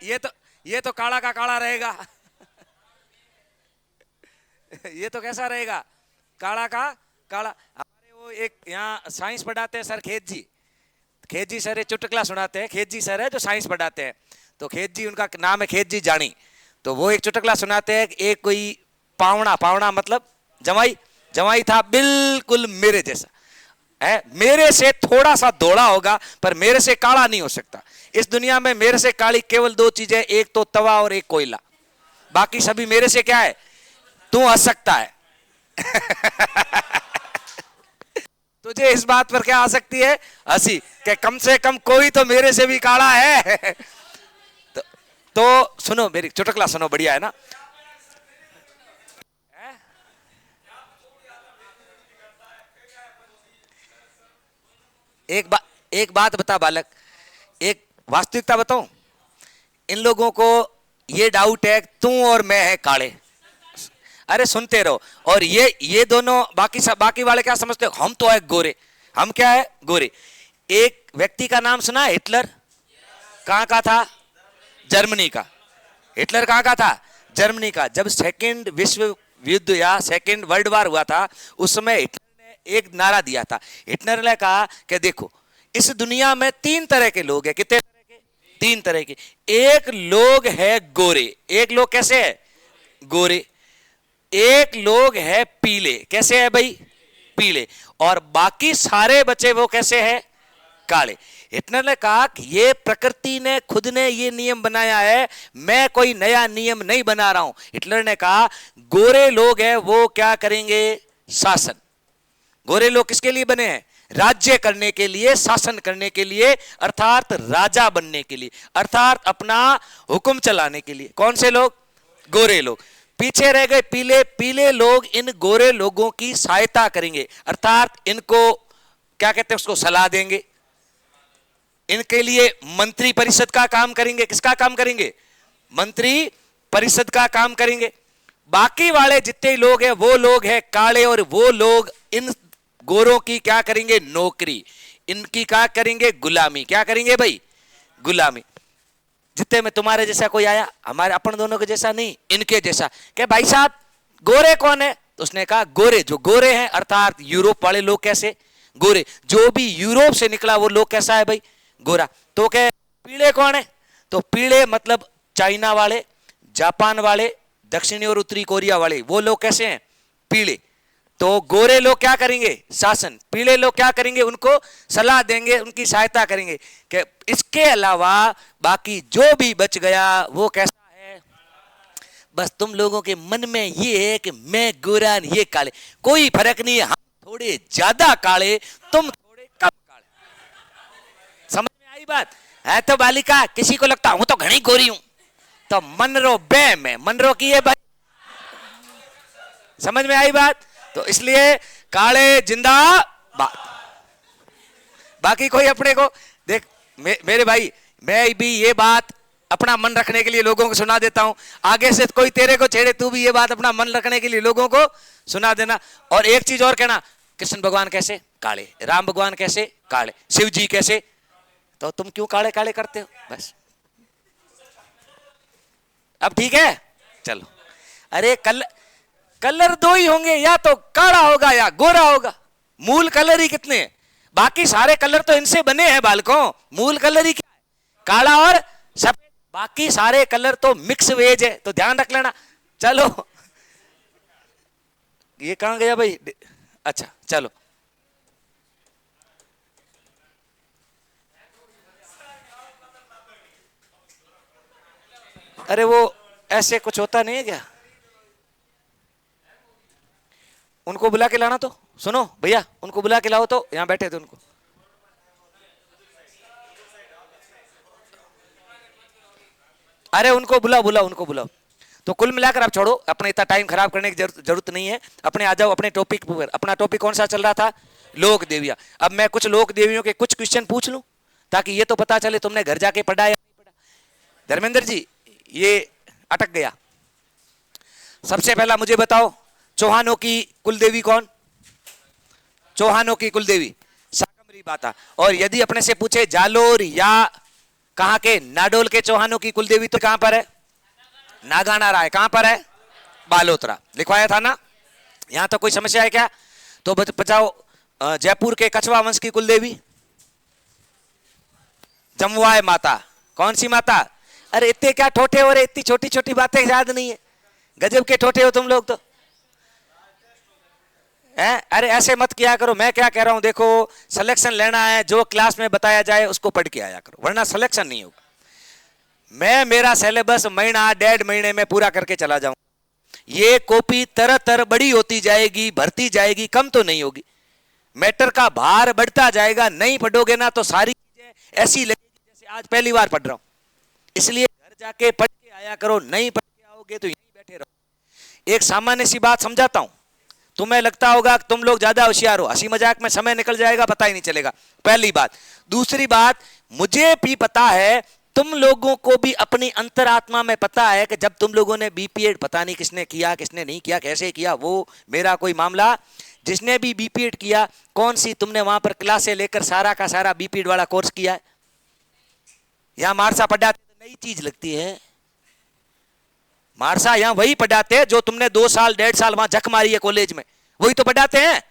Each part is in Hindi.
ये तो ये तो काला का काला रहेगा। ये तो कैसा रहेगा, काला का काला। हमारे वो एक यहाँ साइंस पढ़ाते हैं सर, खेत जी, खेत जी सर, ये चुटकुला सुनाते हैं। खेत जी सर है जो साइंस पढ़ाते हैं, तो खेत जी, उनका नाम है खेत जी जानी। तो वो एक चुटकुला सुनाते हैं, एक कोई पावना, पावना मतलब जमाई, जमाई था बिल्कुल मेरे जैसा है, मेरे से थोड़ा सा धोड़ा होगा पर मेरे से काला नहीं हो सकता। इस दुनिया में मेरे से काली केवल दो चीजें, एक तो तवा और एक कोयला, बाकी सभी मेरे से क्या है, तू हंस सकता है। तुझे इस बात पर क्या आ सकती है, हंसी, कि कम से कम कोई तो मेरे से भी काला है। तो सुनो मेरी चुटकुला सुनो, बढ़िया है ना। एक बात बता बालक, एक वास्तविकता बताऊं, इन लोगों को ये डाउट है तू और मैं है काले। अरे सुनते रहो। और ये दोनों बाकी वाले क्या समझते हो, हम तो है गोरे, हम क्या है, गोरे। एक व्यक्ति का नाम सुना है, हिटलर। कहां का था, जर्मनी का। हिटलर कहां का था, जर्मनी का। जब सेकेंड विश्व युद्ध या सेकेंड वर्ल्ड वार हुआ था, उस समय हिटलर ने एक नारा दिया था। हिटलर ने कहा कि देखो, इस दुनिया में तीन तरह के लोग हैं। कितने तरह के, तीन तरह के। एक लोग है गोरे, एक लोग कैसे है, गोरे। एक लोग है पीले, कैसे है भाई, पीले। और बाकी सारे बचे वो कैसे है, काले। हिटलर ने कहा कि ये प्रकृति ने खुद ने ये नियम बनाया है, मैं कोई नया नियम नहीं बना रहा हूं। हिटलर ने कहा गोरे लोग हैं वो क्या करेंगे, शासन। गोरे लोग किसके लिए बने हैं, राज्य करने के लिए, शासन करने के लिए, अर्थात राजा बनने के लिए, अर्थात अपना हुक्म चलाने के लिए। कौन से लोग, गोरे लोग। पीछे रह गए पीले। पीले लोग इन गोरे लोगों की सहायता करेंगे, अर्थात इनको क्या कहते हैं, उसको सलाह देंगे, इनके लिए मंत्री परिषद का काम करेंगे। किसका काम करेंगे, मंत्री परिषद का काम करेंगे। बाकी वाले जितने लोग हैं वो लोग हैं काले, और वो लोग इन गोरों की क्या करेंगे, नौकरी, इनकी क्या करेंगे, गुलामी। क्या करेंगे भाई, गुलामी। जितने में तुम्हारे जैसा कोई आया, हमारे अपन दोनों के जैसा नहीं, इनके जैसा, क्या भाई साहब गोरे कौन है, तो उसने कहा गोरे, जो गोरे हैं अर्थात यूरोप वाले लोग। कैसे गोरे, जो भी यूरोप से निकला वो लोग कैसा है भाई, गोरा। तो क्या पीले कौन है, तो पीले मतलब चाइना वाले, जापान वाले, दक्षिणी और उत्तरी कोरिया वाले, वो लोग कैसे हैं, पीले। तो गोरे लोग क्या करेंगे, शासन। पीले लोग क्या करेंगे, उनको सलाह देंगे, उनकी सहायता करेंगे। कि इसके अलावा बाकी जो भी बच गया वो कैसा है, बस तुम लोगों के मन में ये है कि मैं गोरा, ये काले, कोई फर्क नहीं है, हम थोड़े ज्यादा काले, तुम थोड़े कम काले। समझ में आई बात है। तो बालिका किसी को लगता हूं तो घनी गोरी हूं, तो मनरो बे में मनरो की है भाई। समझ में आई बात। तो इसलिए काले जिंदाबाद। बाकी कोई अपने को देख, मेरे भाई, मैं भी ये बात अपना मन रखने के लिए लोगों को सुना देता हूं। आगे से कोई तेरे को छेड़े, तू भी ये बात अपना मन रखने के लिए लोगों को सुना देना। और एक चीज और कहना, कृष्ण भगवान कैसे, काले। राम भगवान कैसे, काले। शिव जी कैसे, तो तुम क्यों काले काले करते हो, बस। अब ठीक है, चलो। अरे कलर दो ही होंगे, या तो काला होगा या गोरा होगा। मूल कलर ही कितने हैं, बाकी सारे कलर तो इनसे बने हैं बालकों। मूल कलर ही क्या है, काला और सफेद। बाकी सारे कलर तो मिक्स वेज है, तो ध्यान रख लेना। चलो, ये कहां गया भाई, अच्छा चलो। अरे वो ऐसे कुछ होता नहीं है क्या, उनको बुला के लाना। तो सुनो भैया, उनको बुला के लाओ, तो यहां बैठे थे उनको। अरे उनको बुलाओ, उनको बुलाओ। तो कुल मिलाकर आप छोड़ो, अपने इतना टाइम खराब करने की जरूरत नहीं है। अपने आ जाओ अपने टॉपिक पर। अपना टॉपिक कौन सा चल रहा था, लोक देवियां। अब मैं कुछ लोक देवियों के कुछ क्वेश्चन पूछ लूं, ताकि ये तो पता चले तुमने घर जाके पढ़ा या नहीं पढ़ा। धर्मेंद्र जी, ये अटक गया। सबसे पहला मुझे बताओ, चौहानों की कुलदेवी कौन, चौहानों की कुलदेवी शाकंभरी माता। और यदि अपने से पूछे जालोर या कहां के? नाडोल के चौहानों की कुलदेवी तो कहां पर है? नागाना राय। कहां पर है? बालोतरा। लिखवाया था ना? यहां तो कोई समस्या है क्या? तो बचाओ। जयपुर के कछवा वंश की कुलदेवी जमवाय माता। कौन सी माता? अरे इतने क्या ठोठे हो रहे, इतनी छोटी छोटी बातें याद नहीं है। गजब के ठोठे हो तुम लोग तो। अरे ऐसे मत किया करो। मैं क्या कह रहा हूं, देखो सिलेक्शन लेना है, जो क्लास में बताया जाए उसको पढ़ के आया करो, वरना सिलेक्शन नहीं होगा। मैं मेरा सिलेबस महीना 1.5 महीने में पूरा करके चला जाऊं। ये कॉपी तरह तरह बड़ी होती जाएगी, भरती जाएगी, कम तो नहीं होगी। मैटर का भार बढ़ता जाएगा। नहीं पढ़ोगे ना तो सारी चीजें ऐसी लगेगी जैसे आज पहली बार पढ़ रहा हूं। इसलिए घर जाके पढ़ के आया करो। नहीं पढ़ के आओगे तो यहीं बैठे रहो। एक सामान्य सी बात समझाता हूं, तुम्हें लगता होगा कि तुम लोग ज्यादा होशियार हो, हंसी मजाक में समय निकल जाएगा, पता ही नहीं चलेगा। पहली बात। दूसरी बात, मुझे भी पता है, तुम लोगों को भी अपनी अंतरात्मा में पता है कि जब तुम लोगों ने बीपीएड, पता नहीं किसने किया किसने नहीं किया, कैसे किया, वो मेरा कोई मामला। जिसने भी बीपीएड किया, कौन सी तुमने वहां पर क्लासे लेकर सारा का सारा बीपीएड वाला कोर्स किया है? यहां मारसा पढ़ाते तो नई चीज लगती है। मारसा यहां वही पढ़ाते हैं जो तुमने 2 साल 1.5 साल वहां झक मारी है कॉलेज में, वही तो पढ़ाते हैं।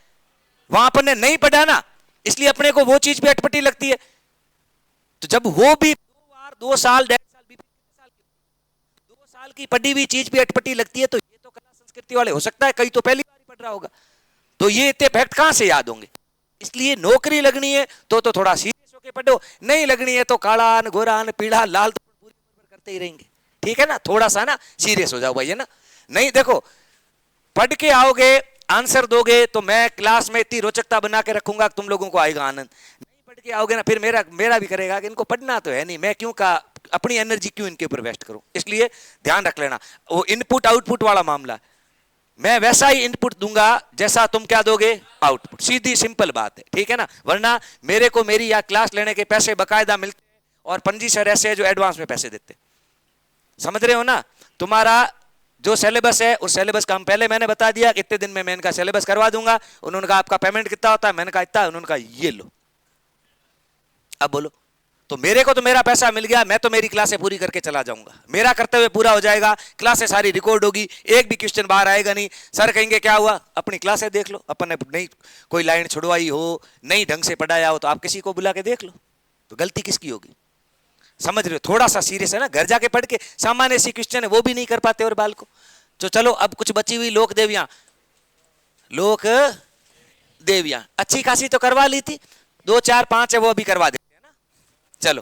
वहां अपन ने नहीं पढ़ाना, इसलिए अपने को वो चीज भी अटपटी लगती है। तो जब वो भी 2 साल 1.5 साल, कितने साल की, 2 साल की पढ़ी हुई चीज भी अटपटी लगती है, तो ये तो कला संस्कृति वाले हो सकता है कई तो पहली बार ही पढ़ रहा होगा, तो ये इतने फैक्ट कहां से याद होंगे? इसलिए नौकरी लगनी है तो थोड़ा सीरियस होकर पढ़ो, नहीं लगनी है तो काला गोरा पीला लाल तो पूरी उम्र करते ही रहेंगे। ठीक है ना? थोड़ा सा ना सीरियस हो जाओ भाई, है ना? नहीं देखो, पढ़ के आओगे, आंसर दोगे तो मैं क्लास में इतनी रोचकता बना के रखूंगा कि तुम लोगों को आएगा आनंद। नहीं पढ़ के आओगे ना, फिर मेरा भी करेगा कि इनको पढ़ना तो है नहीं, मैं क्यों का अपनी एनर्जी क्यों इनके ऊपर वेस्ट करूं। इसलिए ध्यान रख लेना, वो इनपुट आउटपुट वाला मामला, मैं वैसा ही इनपुट दूंगा जैसा तुम क्या दोगे, आउटपुट। सीधी सिंपल बात है, ठीक है ना? वरना मेरे को मेरी या क्लास लेने के पैसे बकायदा मिलते हैं, और पंजी सर ऐसे है जो एडवांस में पैसे देते। समझ रहे हो ना? तुम्हारा जो सिलेबस है, उस सिलेबस का हम पहले मैंने बता दिया, इतने दिन में मैं इनका सिलेबस करवा दूंगा। उन्होंने कहा आपका पेमेंट कितना होता है? मैंने कहा इतना। उन्होंने कहा ये लो। अब बोलो, तो मेरे को तो मेरा पैसा मिल गया, मैं तो मेरी क्लासें पूरी करके चला जाऊंगा, मेरा कर्तव्य पूरा हो जाएगा, क्लासें सारी रिकॉर्ड होगी, एक भी क्वेश्चन बाहर आएगा नहीं। सर कहेंगे क्या हुआ? अपनी क्लासें देख लो, अपन ने नहीं कोई लाइन छुड़वाई हो, नहीं ढंग से पढ़ाया हो, तो आप किसी को बुला के देख लो, तो गलती किसकी होगी? समझ रहे हो? थोड़ा सा सीरियस है ना? घर जाके पढ़ के सामान्य सी क्वेश्चन है वो भी नहीं कर पाते और बाल को। तो चलो, अब कुछ बची हुई लोक देवियां अच्छी खासी तो करवा ली थी, 2 4 5 है वो अभी करवा देते हैं ना। चलो,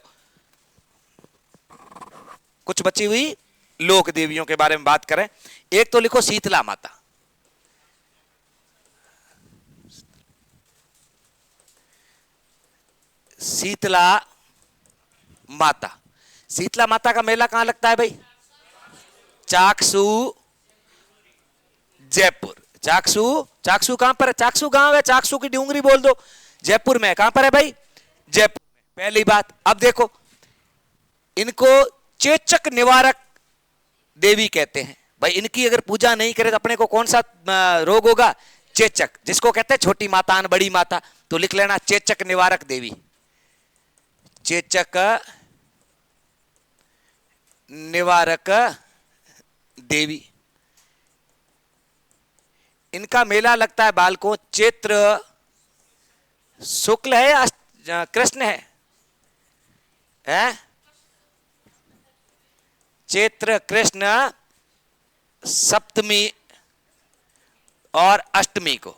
कुछ बची हुई लोक देवियों के बारे में बात करें। एक तो लिखो शीतला माता। शीतला माता। शीतला माता का मेला कहां लगता है भाई? चाकसू, जयपुर। चाकसू कहां पर है? चाकसू गांव है, चाकसू की डूंगरी बोल दो। जयपुर में कहां पर है भाई? जयपुर में। पहली बात। अब देखो, इनको चेचक निवारक देवी कहते हैं भाई। इनकी अगर पूजा नहीं करे तो अपने को कौन सा रोग होगा? चेचक, जिसको कहते हैं छोटी माता, बड़ी माता। तो लिख लेना चेचक निवारक देवी। चेचक निवारक देवी। इनका मेला लगता है बालकों चैत्र शुक्ल है या कृष्ण है? चैत्र कृष्ण सप्तमी और अष्टमी को।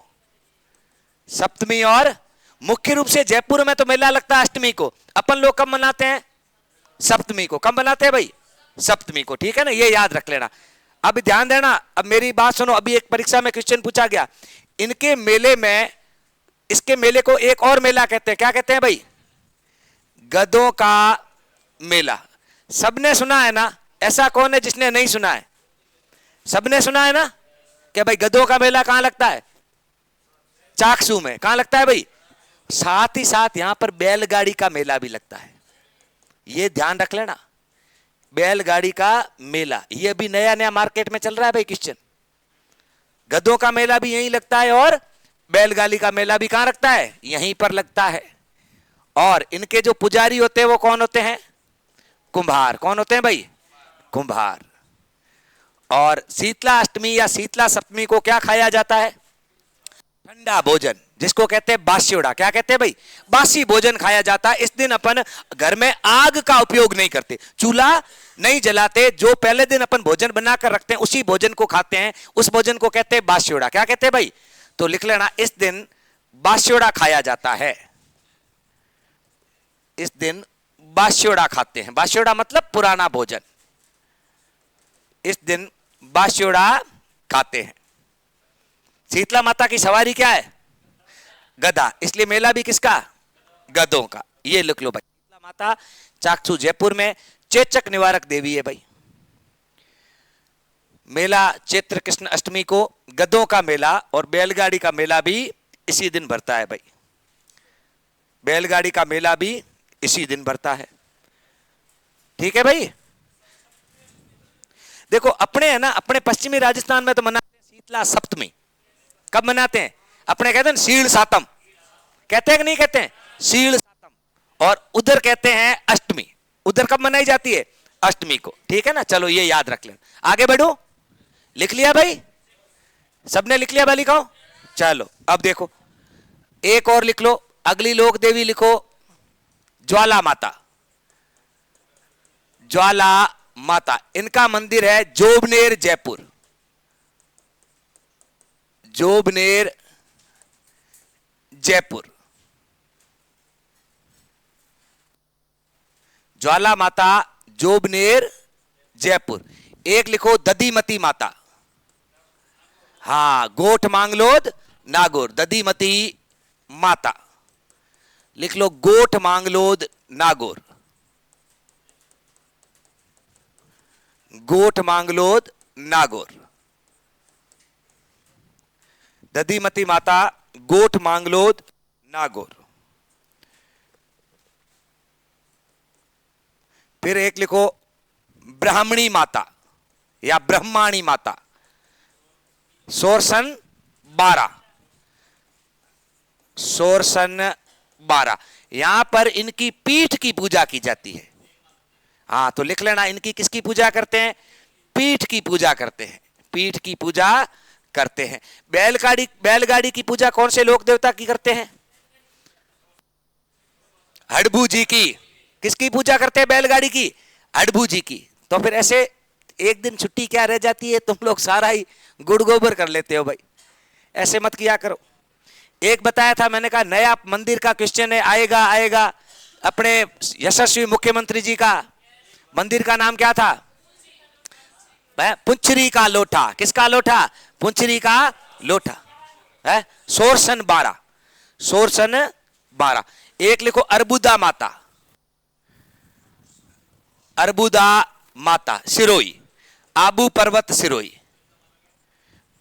सप्तमी और मुख्य रूप से जयपुर में तो मेला लगता है अष्टमी को। अपन लोग कब मनाते हैं? सप्तमी को। कब मनाते हैं भाई? सप्तमी को। ठीक है ना? ये याद रख लेना। अब ध्यान देना, अब मेरी बात सुनो। अभी एक परीक्षा में क्वेश्चन पूछा गया, इनके मेले में, इसके मेले को एक और मेला कहते हैं। क्या कहते हैं भाई? गधों का मेला। सबने सुना है ना? ऐसा कौन है जिसने नहीं सुना है? सबने सुना है ना कि भाई गधों का मेला कहां लगता है? चाकसू में। कहां लगता है भाई? साथ ही साथ यहां पर बैलगाड़ी का मेला भी लगता है। ये ध्यान रख लेना, बैलगाड़ी का मेला। ये अभी नया नया मार्केट में चल रहा है भाई क्वेश्चन। गधों का मेला भी यहीं लगता है और बैलगाड़ी का मेला भी कहां लगता है? यहीं पर लगता है। और इनके जो पुजारी होते हैं वो कौन होते हैं? कुम्हार। कौन होते हैं भाई? कुम्हार। और शीतला अष्टमी या शीतला सप्तमी को क्या खाया जाता है? ठंडा भोजन, जिसको कहते हैं बास्योड़ा। क्या कहते हैं भाई? बासी भोजन खाया जाता है। इस दिन अपन घर में आग का उपयोग नहीं करते, चूल्हा नहीं जलाते। जो पहले दिन अपन भोजन बनाकर रखते हैं उसी भोजन को खाते हैं, उस भोजन को कहते हैं बास्योड़ा। क्या कहते हैं भाई? तो लिख लेना, इस दिन बास्योड़ा खाया जाता है। इस दिन बास्योड़ा खाते हैं। बास्योड़ा मतलब पुराना भोजन। इस दिन बास्योड़ा खाते हैं। शीतला माता की सवारी क्या है? गधा, इसलिए मेला भी किसका? गधों का। ये लिख लो भाई। शीतला माता चाकसू जयपुर में चेचक निवारक देवी है भाई। मेला चैत्र कृष्ण अष्टमी को, गधों का मेला और बैलगाड़ी का मेला भी इसी दिन भरता है भाई। बैलगाड़ी का मेला भी इसी दिन भरता है। ठीक है भाई। देखो अपने है ना, अपने पश्चिमी राजस्थान में तो मनाते हैं शीतला सप्तमी। कब मनाते हैं? अपने कहते हैं शील सातम, कहते हैं कि नहीं कहते हैं? शील सातम। और उधर कहते हैं अष्टमी। उधर कब मनाई जाती है? अष्टमी को। ठीक है ना, चलो ये याद रख लेना। आगे बढ़ो। लिख लिया भाई? सबने लिख लिया? बालिकाओं चलो अब देखो, एक और लिख लो। अगली लोक देवी लिखो ज्वाला माता। ज्वाला माता, इनका मंदिर है जोबनेर जयपुर। जोबनेर जयपुर। ज्वाला माता जोबनेर जयपुर। एक लिखो दधीमती माता। हाँ, गोठ मांगलोद नागौर, दधीमती माता। लिख लो गोठ मांगलोद नागौर। गोठ मांगलोद नागौर। दधीमती माता, गोठ मांगलोद नागौर। फिर एक लिखो ब्राह्मणी माता या ब्रह्माणी माता, सोरसन 12। सोरसन 12। यहां पर इनकी पीठ की पूजा की जाती है। हाँ, तो लिख लेना, इनकी किसकी पूजा करते हैं? पीठ की पूजा करते हैं। पीठ की पूजा करते हैं। बैलगाड़ी की पूजा कौन से लोक देवता की करते हैं? हडबू जी की। किसकी पूजा करते हैं बैलगाड़ी की? हडबू जी की। तो फिर ऐसे एक दिन छुट्टी क्या रह जाती है, तुम लोग सारा ही गुड़ गोबर कर लेते हो भाई। ऐसे मत किया करो। एक बताया था मैंने, कहा नया मंदिर का क्वेश्चन है, आएगा आएगा। अपने यशस्वी मुख्यमंत्री जी का मंदिर का नाम क्या था? पुंचरी का लोठा। किसका लोठा? पुंचरी का लोठा है। सोरसन 12। सोरसन 12। एक लिखो अर्बुदा माता। अर्बुदा माता सिरोई, आबू पर्वत सिरोई।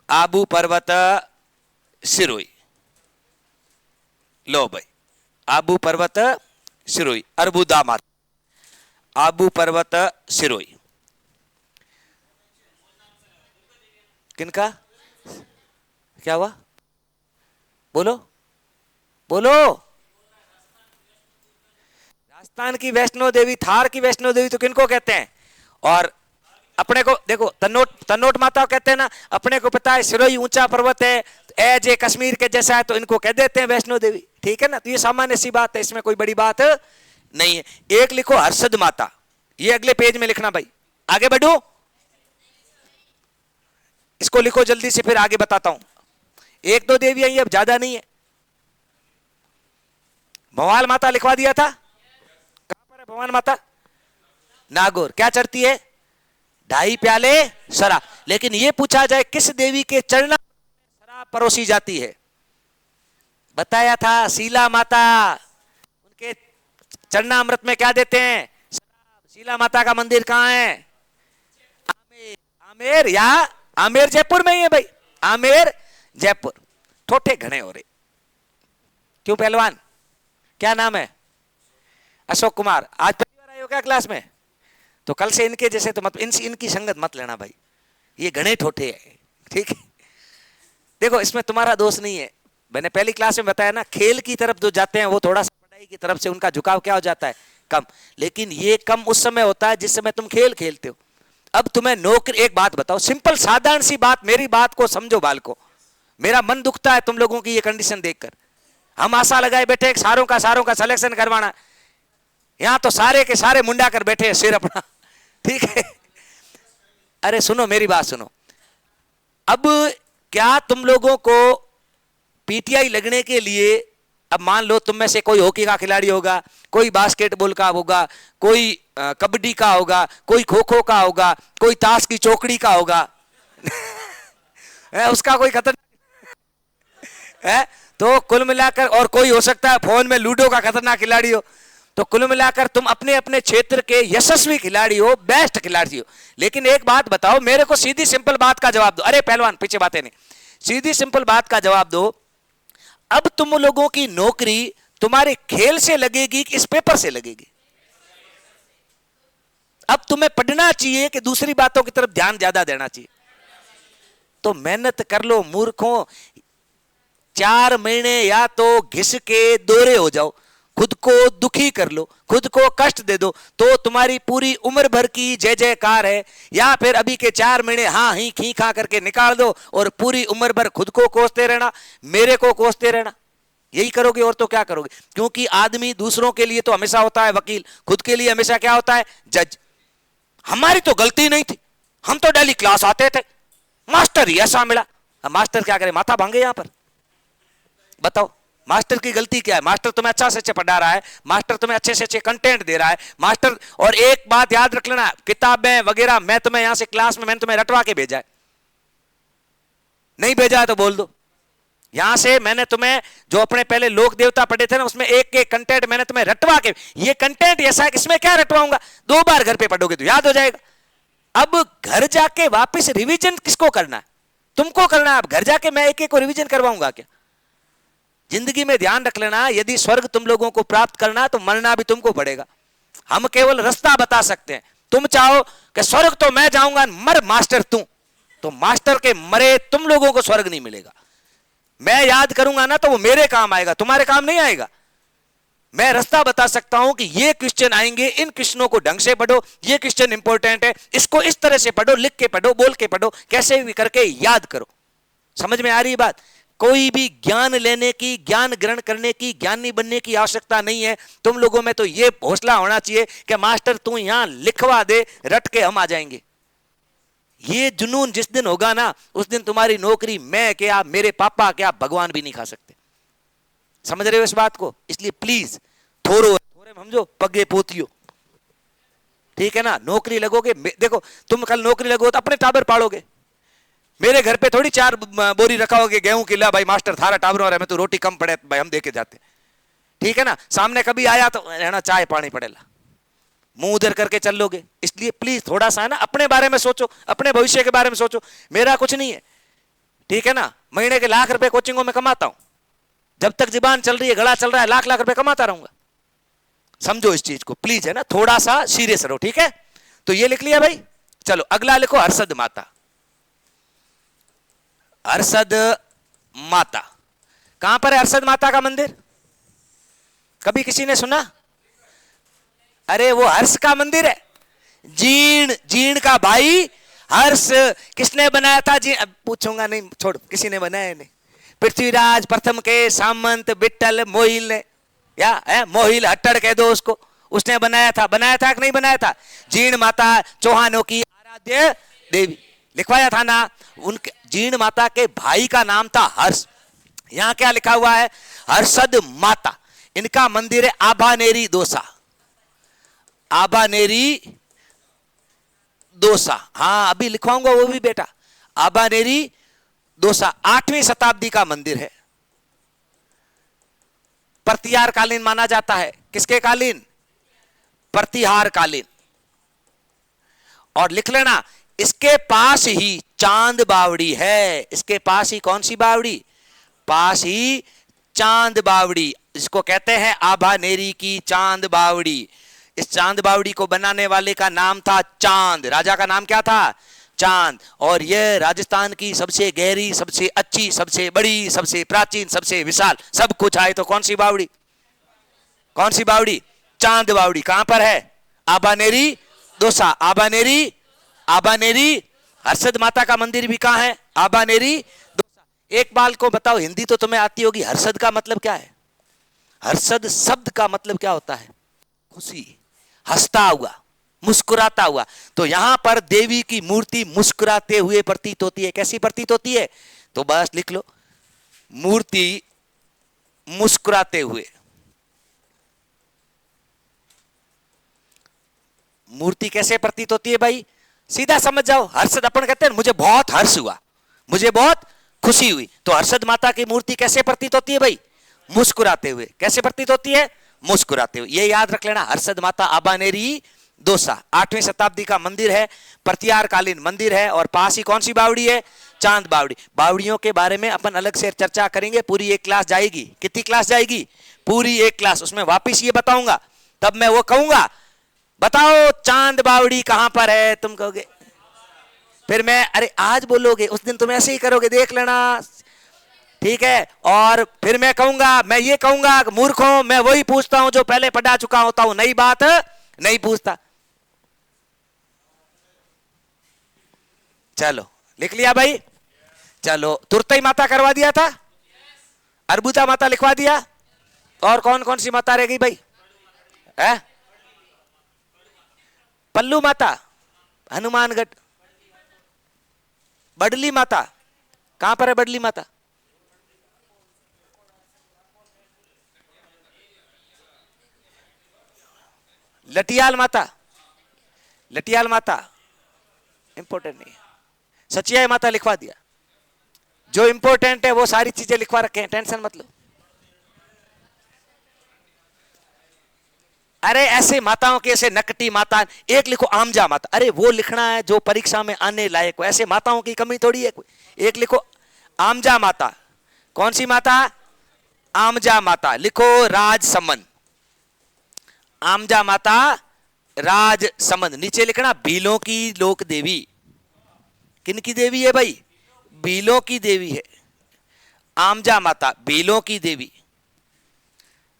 आबू पर्वत सिरोई। लो भाई, आबू पर्वत सिरोई, अर्बुदा माता, आबू पर्वत सिरोई। किनका? क्या हुआ? बोलो बोलो। राजस्थान की वैष्णो देवी, थार की वैष्णो देवी तो किनको कहते हैं? और अपने को देखो तन्नोट माता कहते हैं ना। अपने को पता है सिरोही ऊंचा पर्वत है, एज ए कश्मीर के जैसा है, तो इनको कह देते हैं वैष्णो देवी। ठीक है ना, तो ये सामान्य सी बात है, इसमें कोई बड़ी बात नहीं है। एक लिखो हर्षद माता। ये अगले पेज में लिखना भाई। आगे बढ़ो, इसको लिखो जल्दी से, फिर आगे बताता हूं। एक दो देवियां ये, अब ज्यादा नहीं है। भवाल माता लिखवा दिया था। कहां पर है भवाल माता? नागौर। क्या चढ़ती है? 2.5 प्याले शराब। लेकिन ये पूछा जाए किस देवी के चरणों में शराब परोसी जाती है? बताया था शीला माता। उनके चरणामृत में क्या देते हैं? शराब। शीला माता का मंदिर कहां है? आमेर। आमेर या आमेर जयपुर में ही है भाई। आमेर जयपुर। ठोठे घने हो रहे क्यों पहलवान? क्या नाम है? अशोक कुमार। आज पहली बार आए हो क्या क्लास में? तो कल से इनके जैसे तो मत, इनकी संगत मत लेना भाई, ये घने ठोठे है। ठीक है, देखो इसमें तुम्हारा दोष नहीं है। मैंने पहली क्लास में बताया ना, खेल की तरफ जो जाते हैं वो थोड़ा सा पढ़ाई की तरफ से उनका झुकाव क्या हो जाता है? कम, लेकिन ये कम उस समय होता है जिस समय तुम खेल खेलते हो। अब तुम्हें नौकरी, एक बात बताओ, सिंपल साधारण सी बात, मेरी बात को समझो बालको, मेरा मन दुखता है तुम लोगों की ये कंडीशन देखकर। हम आशा लगाए बैठे एक सारों का सिलेक्शन करवाना, यहां तो सारे के सारे मुंडा कर बैठे हैं सिर अपना, ठीक है। अरे सुनो मेरी बात सुनो, अब क्या तुम लोगों को पीटीआई लगने के लिए, अब मान लो तुम में से कोई हॉकी का खिलाड़ी होगा, कोई बास्केटबॉल का होगा, कोई कबड्डी का होगा, कोई खो खो का होगा, कोई ताश की चौकड़ी का होगा उसका कोई खतरनाक है, तो कुल मिलाकर, और कोई हो सकता है फोन में लूडो का खतरनाक खिलाड़ी हो, तो कुल मिलाकर तुम अपने अपने क्षेत्र के यशस्वी खिलाड़ी हो, बेस्ट खिलाड़ी हो। लेकिन एक बात बताओ मेरे को, सीधी सिंपल बात का जवाब दो। अरे पहलवान पीछे बातें नहीं, सीधी सिंपल बात का जवाब दो। अब तुम लोगों की नौकरी तुम्हारे खेल से लगेगी कि इस पेपर से लगेगी? अब तुम्हें पढ़ना चाहिए कि दूसरी बातों की तरफ ध्यान ज्यादा देना चाहिए? तो मेहनत कर लो मूर्खों, 4 महीने या तो घिस के दोरे हो जाओ, खुद को दुखी कर लो, खुद को कष्ट दे दो, तो तुम्हारी पूरी उम्र भर की जय जयकार है। या फिर अभी के 4 महीने हाँ ही खी खा करके निकाल दो और पूरी उम्र भर खुद को कोसते रहना, मेरे को कोसते रहना, यही करोगे और तो क्या करोगे? क्योंकि आदमी दूसरों के लिए तो हमेशा होता है वकील, खुद के लिए हमेशा क्या होता है? जज। हमारी तो गलती नहीं थी, हम तो डेली क्लास आते थे, मास्टर ही ऐसा मिला। अब मास्टर क्या करे, माथा भांगे यहां पर? बताओ मास्टर की गलती क्या है? मास्टर तुम्हें अच्छा से अच्छा पढ़ा रहा है, मास्टर तुम्हें अच्छे से अच्छे कंटेंट दे रहा है, मास्टर। और एक बात याद रख लेना, किताबें वगैरह मैं तुम्हें यहां से क्लास में मैंने तुम्हें रटवा के भेजा है, नहीं भेजा है तो बोल दो। यहां से मैंने तुम्हें जो अपने पहले लोक देवता पढ़े थे ना, उसमें एक एक कंटेंट मैंने तुम्हें रटवा के, ये कंटेंट ऐसा है, इसमें क्या रटवाऊंगा, 2 बार घर पे पढ़ोगे तो याद हो जाएगा। अब घर जाके वापस रिवीजन किसको करना है? तुमको करना है। अब घर जाके मैं एक एक को रिवीजन करवाऊंगा क्या? जिंदगी में ध्यान रख लेना, यदि स्वर्ग तुम लोगों को प्राप्त करना तो मरना भी तुमको पड़ेगा। हम केवल रास्ता बता सकते हैं। तुम चाहो कि स्वर्ग तो मैं जाऊंगा, मर मास्टर तू, तो मास्टर के मरे तुम लोगों को स्वर्ग नहीं मिलेगा। मैं याद करूंगा ना तो वो मेरे काम आएगा, तुम्हारे काम नहीं आएगा। मैं रास्ता बता सकता हूं कि ये क्वेश्चन आएंगे, इन क्वेश्चनों को ढंग से पढ़ो, ये क्वेश्चन इंपॉर्टेंट है, इसको इस तरह से पढ़ो, लिख के पढ़ो, बोल के पढ़ो, कैसे भी करके याद करो। समझ में आ रही बात? कोई भी ज्ञान लेने की, ज्ञान ग्रहण करने की, ज्ञानी बनने की आवश्यकता नहीं है। तुम लोगों में तो ये हौसला होना चाहिए कि मास्टर तू यहां लिखवा दे, रट के हम आ जाएंगे। ये जुनून जिस दिन होगा ना, उस दिन तुम्हारी नौकरी मैं क्या, मेरे पापा क्या, भगवान भी नहीं खा सकते। समझ रहे हो इस बात को? इसलिए प्लीज थोड़े समझो, पगे पोतियो, ठीक है ना? नौकरी लगोगे, देखो तुम कल नौकरी लगो तो अपने टाबर पालोगे। मेरे घर पे थोड़ी 4 बोरी रखा होगे गेहूं की, ला भाई मास्टर थारा टाबरों रहे, मैं तो रोटी कम पड़े भाई हम देके जाते, ठीक है ना? सामने कभी आया तो रहना चाय पानी पड़ेगा, मुंह उधर करके चल लोगे। इसलिए प्लीज थोड़ा सा ना अपने बारे में सोचो, अपने भविष्य के बारे में सोचो। मेरा कुछ नहीं है, ठीक है ना? महीने के लाख रुपए कोचिंगों में कमाता हूं, जब तक जीवान चल रही है, गला चल रहा है, लाख लाख रुपए कमाता रहूंगा। समझो इस चीज को प्लीज, है ना? थोड़ा सा सीरियस रहो, ठीक है? तो ये लिख लिया भाई। चलो अगला लिखो, हर्षद माता। हर्षद माता कहां पर है? हर्षद माता का मंदिर कभी किसी ने सुना? अरे वो हर्ष का मंदिर है, जीर्ण, जीर्ण का भाई हर्ष। किसने बनाया था? जी पूछूंगा नहीं, छोड़, किसी ने बनाया नहीं। पृथ्वीराज प्रथम के सामंत विट्ठल मोहिल ने, या है मोहिल हट्टड़ कह दो उसको, उसने बनाया था। बनाया था कि नहीं बनाया था? जीर्ण माता चौहानों की आराध्य देवी, लिखवाया था ना। उनके जीर्ण माता के भाई का नाम था हर्ष। यहां क्या लिखा हुआ है? हर्षद माता। इनका मंदिर है आभानेरी दोसा, आभानेरी दोसा। हाँ अभी लिखवाऊंगा वो भी बेटा, आभानेरी दोसा 8वीं शताब्दी का मंदिर है। प्रतिहार कालीन माना जाता है। किसके कालीन? प्रतिहार कालीन। और लिख लेना, इसके पास ही चांद बावड़ी है। इसके पास ही कौन सी बावड़ी? पास ही चांद बावड़ी, जिसको कहते हैं आभानेरी की चांद बावड़ी। इस चांद बावड़ी को बनाने वाले का नाम था चांद। राजा का नाम क्या था? चांद। और यह राजस्थान की सबसे गहरी, सबसे अच्छी, सबसे बड़ी, सबसे प्राचीन, सबसे विशाल, सब कुछ आए तो कौन सी बावड़ी? कौन सी बावड़ी? चांद बावड़ी कहां पर है? आबानेरी दोसा। आबानेरी आबानेरी हर्षद माता का मंदिर भी कहां है? आबानेरी दोसा। एक बाल को बताओ, हिंदी तो तुम्हें आती होगी, हर्षद का मतलब क्या है? हर्षद शब्द का मतलब क्या होता है? खुशी, हंसता हुआ, मुस्कुराता हुआ। तो यहां पर देवी की मूर्ति मुस्कुराते हुए प्रतीत होती है। कैसी प्रतीत होती है? तो बस लिख लो, मूर्ति मुस्कुराते हुए। मूर्ति कैसे प्रतीत होती है भाई? सीधा समझ जाओ। हर्षद अपन कहते हैं मुझे बहुत हर्ष हुआ, मुझे बहुत खुशी हुई। तो हर्षद माता की मूर्ति कैसे प्रतीत होती है भाई? मुस्कुराते हुए। कैसे प्रतीत होती है? मुस्कुराते हुए। ये याद रख लेना, हर्षद माता आबानेरी दोसा 8वीं शताब्दी का मंदिर है, प्रतिहार कालीन मंदिर है। और पास ही कौन सी बावड़ी है? चांद बावड़ी। बावड़ियों के बारे में अपन अलग से चर्चा करेंगे, पूरी एक क्लास जाएगी। कितनी क्लास जाएगी? पूरी एक क्लास। उसमें वापिस ये बताऊंगा, तब मैं वो कहूंगा बताओ चांद बावड़ी कहां पर है, तुम कहोगे। फिर मैं अरे आज बोलोगे, उस दिन तुम ऐसे ही करोगे, देख लेना, ठीक है। और फिर मैं कहूंगा, मैं ये कहूंगा मूर्खों, मैं वही पूछता हूं जो पहले पढ़ा चुका होता हूं, नई बात नहीं पूछता। चलो लिख लिया भाई। चलो तुरतई माता करवा दिया था, अर्बुदा माता लिखवा दिया, और कौन कौन सी माता रह गई भाई? है पल्लू माता, हनुमानगढ़, बडली माता कहां पर है? बडली माता लटियाल माता, लटियाल माता इंपॉर्टेंट नहीं है। सचिया माता लिखवा दिया। जो इंपॉर्टेंट है वो सारी चीजें लिखवा रखे हैं, टेंशन मत लो। अरे ऐसे माताओं के, ऐसे नकटी माता, एक लिखो आमजा माता। अरे वो लिखना है जो परीक्षा में आने लायक हो, ऐसे माताओं की कमी थोड़ी है कोई। एक लिखो आमजा माता। कौन सी माता? आमजा माता। लिखो राजसमंद, आमजा माता राजसमंद। नीचे लिखना भीलों की लोक देवी। किन की देवी है भाई? भीलों की देवी है आमजा माता, भीलों की देवी,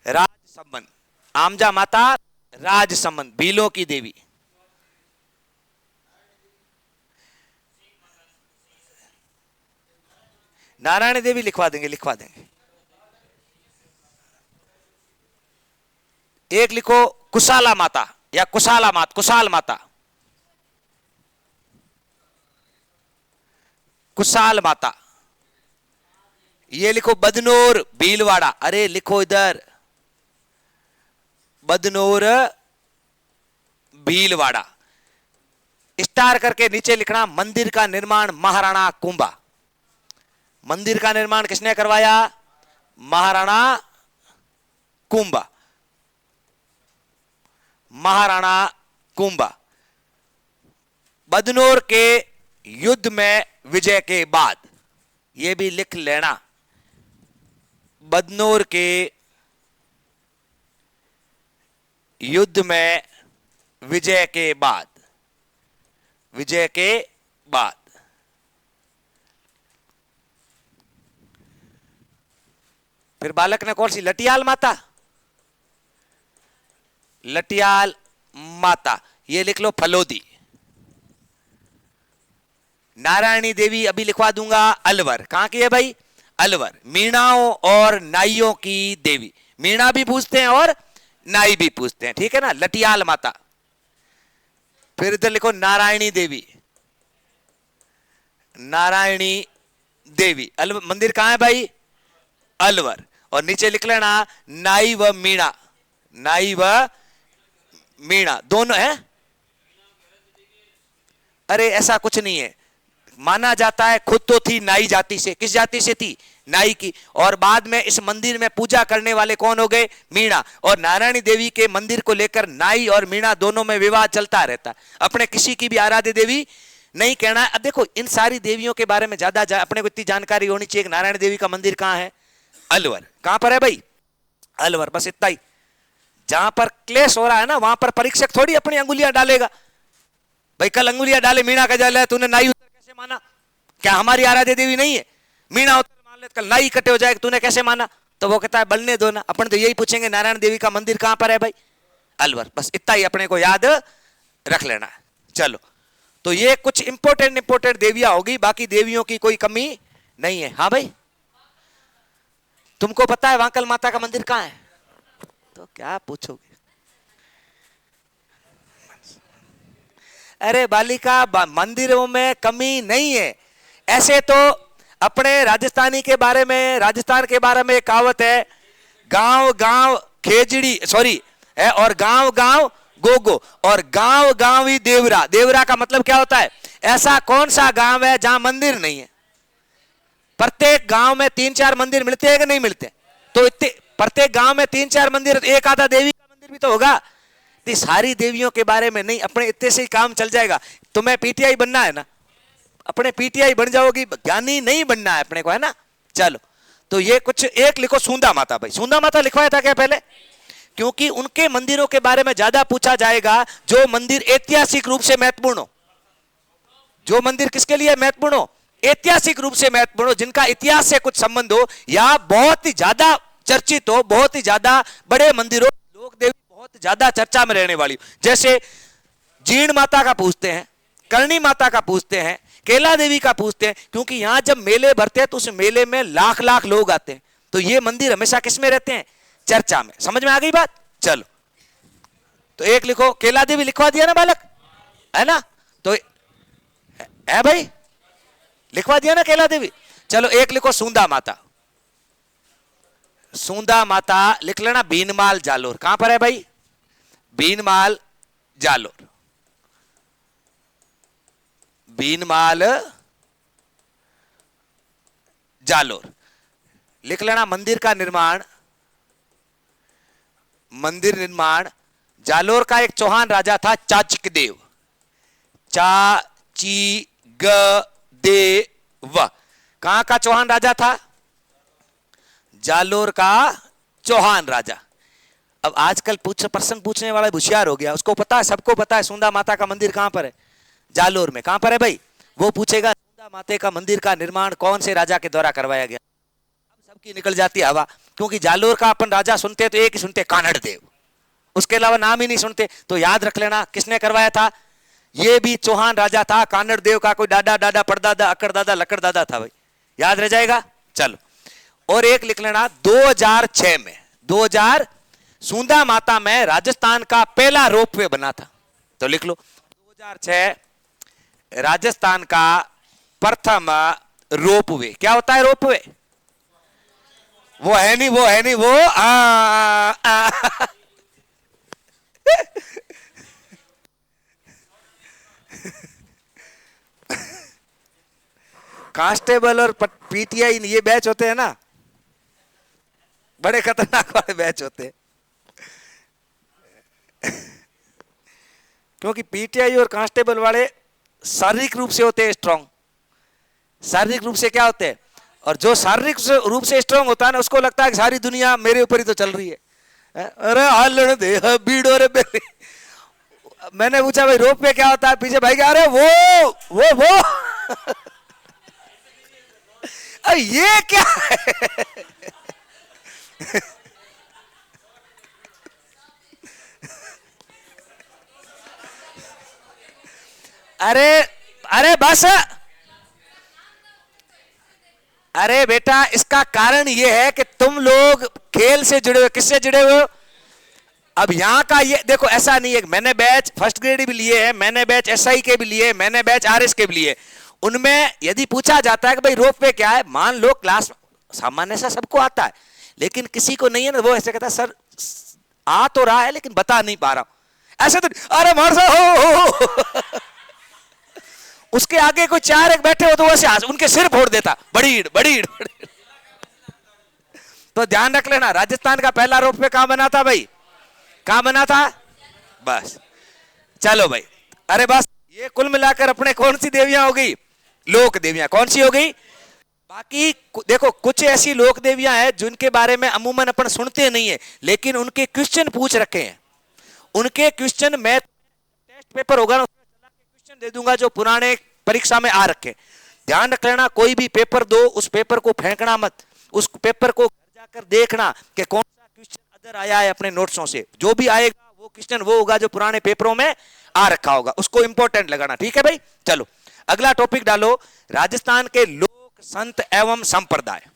राजसमंद। आमजा माता राजसमंद, भीलों की देवी। नारायण देवी लिखवा देंगे, लिखवा देंगे। एक लिखो कुशाला माता या कुशाला माता, कुशाल माता, कुशाल माता। ये लिखो बदनोर भीलवाड़ा। अरे लिखो इधर बदनोर भीलवाड़ा, स्टार करके नीचे लिखना मंदिर का निर्माण महाराणा कुंभा। मंदिर का निर्माण किसने करवाया? महाराणा कुंभा, महाराणा कुंभा। बदनोर के युद्ध में विजय के बाद, यह भी लिख लेना, बदनोर के युद्ध में विजय के बाद, विजय के बाद। फिर बालक ने कौन सी? लटियाल माता, लटियाल माता। ये लिख लो फलोदी। नारायणी देवी अभी लिखवा दूंगा अलवर। कहां की है भाई? अलवर। मीणाओं और नाइयों की देवी। मीणा भी पूछते हैं और नाई भी पूछते हैं, ठीक है ना। लटियाल माता। फिर इधर लिखो नारायणी देवी, नारायणी देवी। अलवर मंदिर कहां है भाई? अलवर। और नीचे लिख लेना नाई व मीणा, नाई व मीणा दोनों है। अरे ऐसा कुछ नहीं है, माना जाता है खुद तो थी नाई जाति से। किस जाति से थी? नाई की। और बाद में इस मंदिर में पूजा करने वाले कौन हो गए? मीणा। और नारायणी देवी के मंदिर को लेकर नाई और मीणा दोनों में विवाद चलता रहता। अपने किसी की भी आराध्य देवी नहीं कहना। अब देखो इन सारी देवियों के बारे में ज्यादा अपने को इतनी जानकारी होनी चाहिए। नारायण देवी का मंदिर कहां है? अलवर। कहां पर है भाई? अलवर। बस इतना ही। जहां पर क्लेश हो रहा है ना, वहां पर परीक्षक थोड़ी अपनी अंगुलियां डालेगा। भाई कल अंगुलियां डाले मीणा का जल है, तूने नाई उत्तर कैसे माना? क्या हमारी आराध्य देवी नहीं है? मीणा उत्तर मान ले, कल नाई इकट्ठे हो जाएगा, तूने कैसे माना? तो वो कहता है बनने दो ना। अपन तो यही पूछेंगे नारायण देवी का मंदिर कहां पर है भाई? अलवर। बस इतना ही अपने को याद रख लेना है। चलो, तो ये कुछ इंपोर्टेंट देवियां होगी, बाकी देवियों की कोई कमी नहीं है। हाँ भाई, तुमको पता है वांकल माता का मंदिर कहां है? तो क्या पूछोगे? अरे बालिका, मंदिरों में कमी नहीं है। ऐसे तो अपने राजस्थानी के बारे में, राजस्थान के बारे में एक कहावत है, गांव गांव खेजड़ी, सॉरी है, और गांव गांव गोगो, और गांव गांव ही देवरा। देवरा का मतलब क्या होता है? ऐसा कौन सा गांव है जहां मंदिर नहीं है? प्रत्येक गांव में 3-4 मंदिर मिलते हैं कि नहीं मिलते? तो इतने प्रत्येक गांव में 3-4 मंदिर, एक आधा देवी का मंदिर भी तो होगा। तो सारी देवियों के बारे में नहीं, अपने इतने से ही काम चल जाएगा। तुम्हें पीटीआई बनना है ना, अपने पीटीआई बन जाओगी, ज्ञानी नहीं बनना है अपने को, है ना। चलो, तो ये कुछ एक लिखो, सूंदा माता। भाई सूंदा माता लिखवाया था क्या पहले? क्योंकि उनके मंदिरों के बारे में ज्यादा पूछा जाएगा, जो मंदिर ऐतिहासिक रूप से महत्वपूर्ण हो। जो मंदिर किसके लिए महत्वपूर्ण हो? ऐतिहासिक रूप से महत्वपूर्ण हो, जिनका इतिहास से कुछ संबंध हो, या बहुत ही ज्यादा चर्चित हो, बहुत ही ज्यादा बड़े मंदिरों, लोक देवी बहुत ज्यादा चर्चा में रहने वाली। जैसे जीण माता का पूछते हैं, करणी माता का पूछते हैं, केला देवी का पूछते हैं, क्योंकि यहां जब मेले भरते हैं तो उस मेले में लाख लाख लोग आते हैं। तो ये मंदिर हमेशा किसमें रहते हैं? चर्चा में। समझ में आ गई बात? चलो, तो एक लिखो, केला देवी लिखवा दिया ना बालक, है ना? तो है भाई, लिखवा दिया ना केला देवी। चलो, एक लिखो सूंदा माता। सूंदा माता लिख लेना, बीनमाल जालोर। कहां पर है भाई? बीनमाल जालोर। बीनमाल जालोर लिख लेना। मंदिर का निर्माण, मंदिर निर्माण जालोर का एक चौहान राजा था, चाचिकदेव। चाचिगदेव कहां का चौहान राजा था? जालोर का चौहान राजा। अब आजकल प्रश्न पूछने वाला होशियार हो गया, उसको पता है, सबको पता है सूंदा माता का मंदिर कहां पर है? जालोर में। कहां पर है भाई? वो पूछेगा सूंदा माता का मंदिर का निर्माण कौन से राजा के द्वारा करवाया गया? अब सबकी निकल जाती है हवा, क्योंकि जालोर का अपन राजा सुनते तो एक ही सुनते, कानड़ देव, उसके अलावा नाम ही नहीं सुनते। तो याद रख लेना किसने करवाया था। ये भी चौहान राजा था, कानड़ देव का कोई दादा दादा परदादा अकड़ दादा लकड़ दादा था भाई, याद रह जाएगा। चलो, और एक लिख लेना, 2006 में 2000 सूंदा माता में राजस्थान का पहला रोपवे बना था। तो लिख लो, 2006 राजस्थान का प्रथम रोपवे। क्या होता है रोपवे? वो है नहीं, वो है नहीं, वो कांस्टेबल और पीटीआई ये बैच होते हैं ना, बड़े खतरनाक वाले बैच होते हैं। क्योंकि पीटीआई और कांस्टेबल वाले शारीरिक रूप से होते हैं स्ट्रांग। शारीरिक रूप से क्या होते हैं? और जो शारीरिक रूप से स्ट्रांग होता है ना, उसको लगता है कि सारी दुनिया मेरे ऊपर ही तो चल रही है। अरे हाल दे बीड़ो रे बेली। मैंने पूछा भाई रोप पे क्या होता है? पीछे भाई क्या, अरे वो अरे ये क्या है? अरे अरे बस, अरे बेटा, इसका कारण यह है कि तुम लोग खेल से जुड़े हुए। किससे जुड़े हुए हो? अब यहां का ये देखो, ऐसा नहीं है। मैंने बैच फर्स्ट ग्रेड भी लिए है, मैंने बैच एसआई के भी लिए, मैंने बैच आरएस के भी लिए। उनमें यदि पूछा जाता है कि भाई रोप वे क्या है, मान लो क्लास सामान्य सा सबको आता है, लेकिन किसी को नहीं है ना, वो ऐसे कहता है सर आ तो रहा है लेकिन बता नहीं पा रहा हूं। ऐसे तो अरे मार हो। उसके आगे कोई 4 एक बैठे हो तो वैसे उनके सिर फोड़ देता, बड़ीड़ बड़ीड़। तो ध्यान रख लेना, राजस्थान का पहला रोप वे कहां बना था भाई? कहां बना था? बस चलो भाई, अरे बस ये कुल मिलाकर अपने कौन सी देवियां हो गई? लोक देवियां। कौन सी हो गई? बाकी देखो, कुछ ऐसी लोक देवियां हैं जिनके बारे में अमूमन अपन सुनते नहीं है, लेकिन उनके क्वेश्चन पूछ रखे हैं। उनके क्वेश्चन मैं टेस्ट पेपर होगा ना, उसमें चला के क्वेश्चन दे दूंगा जो पुराने परीक्षा में आ रखे। ध्यान रख लेना, कोई भी पेपर दो, उस पेपर को फेंकना मत, उस पेपर को घर जाकर देखना कि कौन सा क्वेश्चन अदर आया है अपने नोट्सों से। जो भी आएगा वो क्वेश्चन वो होगा जो पुराने पेपरों में आ रखा होगा, उसको इंपॉर्टेंट लगाना। ठीक है भाई, चलो अगला टॉपिक डालो, राजस्थान के लोक संत एवं संप्रदाय।